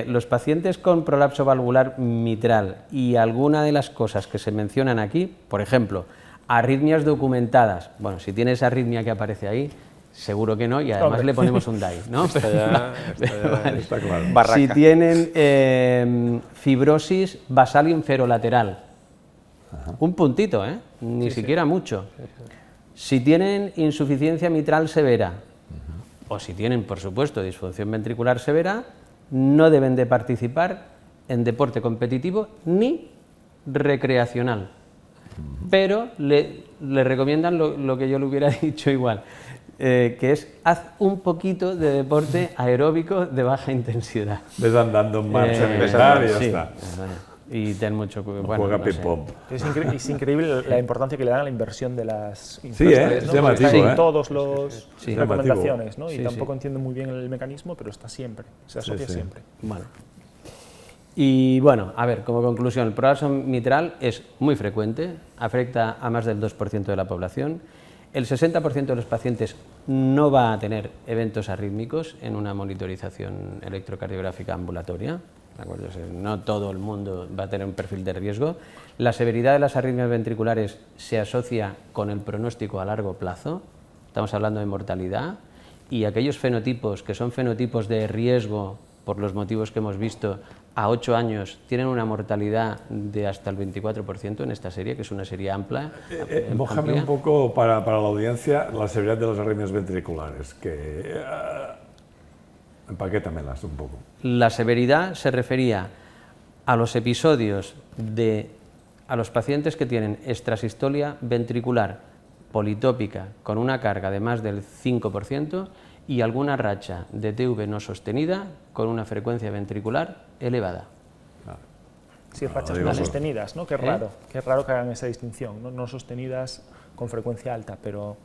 los pacientes con prolapso valvular mitral y alguna de las cosas que se mencionan aquí, por ejemplo, arritmias documentadas, bueno, si tienes arritmia que aparece ahí, seguro que no, y además le ponemos un DAI, ¿no? Está claro. Barraca. Si tienen fibrosis basal inferolateral, un puntito, ni siquiera mucho. Si tienen insuficiencia mitral severa, o si tienen, por supuesto, disfunción ventricular severa, no deben de participar en deporte competitivo ni recreacional. Pero le recomiendan lo que yo le hubiera dicho igual, que es haz un poquito de deporte aeróbico de baja intensidad. Ves andando en marcha militar y ya está. Y ten mucho cuidado. Juega ping-pong. Es increíble la importancia que le dan a la inversión de las infraestructuras, es llamativo, en todas las recomendaciones, ¿no? Y sí, tampoco entiendo muy bien el mecanismo, pero está siempre, se asocia siempre. Bueno. Y bueno, a ver, como conclusión, el prolapso mitral es muy frecuente, afecta a más del 2% de la población. El 60% de los pacientes no va a tener eventos arrítmicos en una monitorización electrocardiográfica ambulatoria, ¿de acuerdo? O sea, no todo el mundo va a tener un perfil de riesgo. La severidad de las arritmias ventriculares se asocia con el pronóstico a largo plazo, estamos hablando de mortalidad, y aquellos fenotipos que son fenotipos de riesgo, por los motivos que hemos visto, a 8 años tienen una mortalidad de hasta el 24% en esta serie, que es una serie amplia. Mójame un poco para la audiencia la severidad de las arritmias ventriculares, empaquétamelas un poco. La severidad se refería a los episodios a los pacientes que tienen extrasistolia ventricular politópica con una carga de más del 5%, y alguna racha de TV no sostenida con una frecuencia ventricular elevada. Sí, rachas no sostenidas, ¿no? Qué raro que hagan esa distinción, no sostenidas con frecuencia alta, pero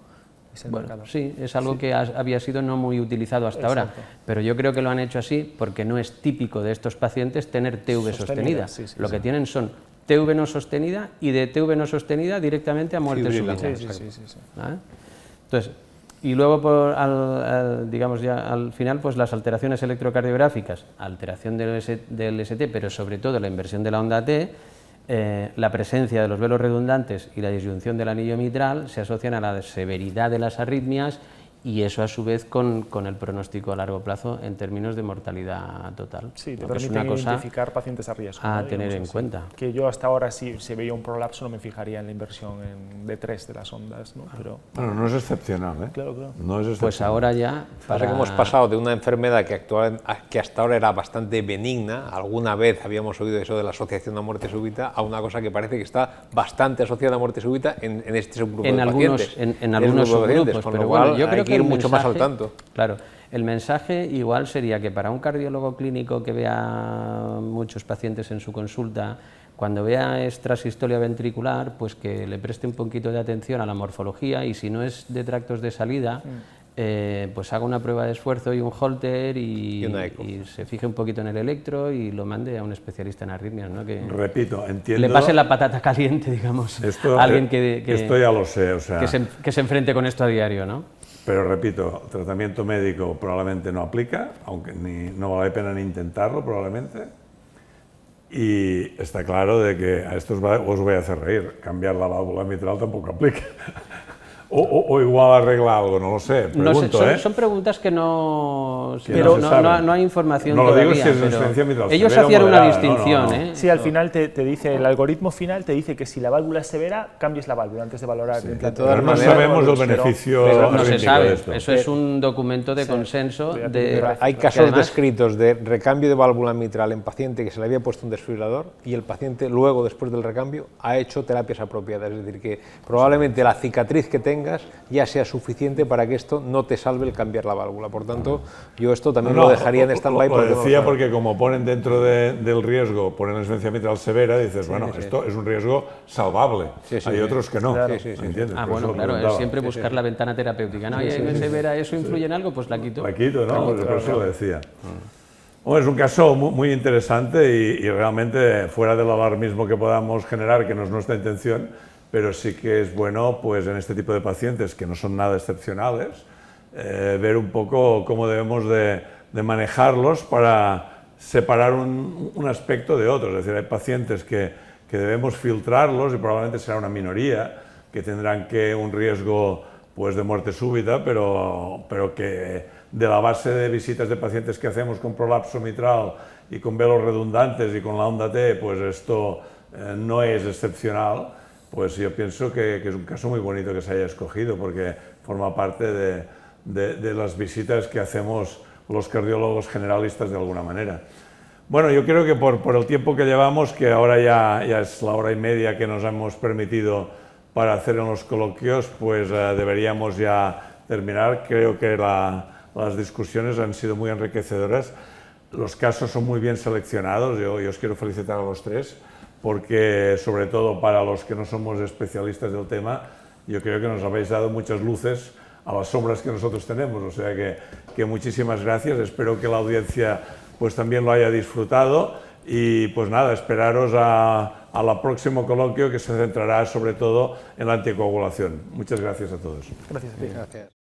es el marcador. Sí, es algo que había sido no muy utilizado hasta ahora, pero yo creo que lo han hecho así porque no es típico de estos pacientes tener TV sostenida. Lo que tienen son TV no sostenida y de TV no sostenida directamente a muerte súbita. ¿Vale? Entonces, y luego, digamos ya al final, pues las alteraciones electrocardiográficas, alteración del ST, pero sobre todo la inversión de la onda T, la presencia de los velos redundantes y la disyunción del anillo mitral se asocian a la severidad de las arritmias, y eso a su vez con el pronóstico a largo plazo en términos de mortalidad total. Sí, te permite identificar pacientes a riesgo. A tener en cuenta. Que yo hasta ahora, si se veía un prolapso, no me fijaría en la inversión de 3 de las ondas, ¿no? Pero bueno, no es excepcional, ¿eh? Claro. No es excepcional. Pues ahora ya... Pasa que hemos pasado de una enfermedad que hasta ahora era bastante benigna, alguna vez habíamos oído eso de la asociación a muerte súbita, a una cosa que parece que está bastante asociada a muerte súbita en este subgrupo de pacientes. En algunos subgrupos, pero bueno, yo creo que mucho más al tanto. Claro, el mensaje igual sería que para un cardiólogo clínico que vea muchos pacientes en su consulta, cuando vea extrasistolia ventricular, pues que le preste un poquito de atención a la morfología, y si no es de tractos de salida, pues haga una prueba de esfuerzo y un holter y se fije un poquito en el electro y lo mande a un especialista en arritmias, ¿no? Que repito, entiendo... Le pase la patata caliente, digamos, a alguien esto ya lo sé, o sea... que se enfrente con esto a diario, ¿no? Pero repito, tratamiento médico probablemente no aplica, aunque no vale la pena ni intentarlo probablemente. Y está claro de que a estos os voy a hacer reír, cambiar la válvula mitral tampoco aplica. O igual arregla algo, no lo sé, pregunto, no sé, son preguntas que no hay información no lo todavía. Digo si es insuficiencia mitral ellos severa hacían moderada, una distinción. Sí, al final te dice, el algoritmo final te dice que si la válvula es severa, cambies la válvula antes de valorar el implante. Pero no sabemos el beneficio no se sabe, de esto. eso es un documento de consenso. Hay casos descritos de recambio de válvula mitral en paciente que se le había puesto un desfibrilador y el paciente luego, después del recambio, ha hecho terapias apropiadas. Es decir, que probablemente la cicatriz que tengas ya sea suficiente para que esto no te salve el cambiar la válvula. Por tanto, yo esto también lo dejaría en stand-by. Lo decía porque como ponen dentro del riesgo, ponen la insuficiencia mitral severa, dices, bueno, esto es un riesgo salvable. Hay otros que no. Claro. ¿Entiendes? Bueno, claro, es siempre buscar la ventana terapéutica. ¿No? ¿Es severa, eso influye en algo? Pues la quito. La quito, ¿no? Por eso lo decía. Bueno, es un caso muy interesante y realmente fuera del alarmismo que podamos generar, que no es nuestra intención, pero sí que es bueno, pues en este tipo de pacientes que no son nada excepcionales, ver un poco cómo debemos de manejarlos para separar un aspecto de otro. Es decir, hay pacientes que debemos filtrarlos y probablemente será una minoría, que tendrán un riesgo pues, de muerte súbita, pero que de la base de visitas de pacientes que hacemos con prolapso mitral y con velos redundantes y con la onda T, pues esto no es excepcional. Pues yo pienso que es un caso muy bonito que se haya escogido porque forma parte de las visitas que hacemos los cardiólogos generalistas de alguna manera. Bueno, yo creo que por el tiempo que llevamos, que ahora ya es la hora y media que nos hemos permitido para hacer en los coloquios, pues deberíamos ya terminar. Creo que las discusiones han sido muy enriquecedoras. Los casos son muy bien seleccionados. Yo os quiero felicitar a los tres, porque sobre todo para los que no somos especialistas del tema, yo creo que nos habéis dado muchas luces a las sombras que nosotros tenemos. O sea que muchísimas gracias. Espero que la audiencia pues también lo haya disfrutado y pues nada, esperaros a la próximo coloquio que se centrará sobre todo en la anticoagulación. Muchas gracias a todos. Gracias a ti. Gracias.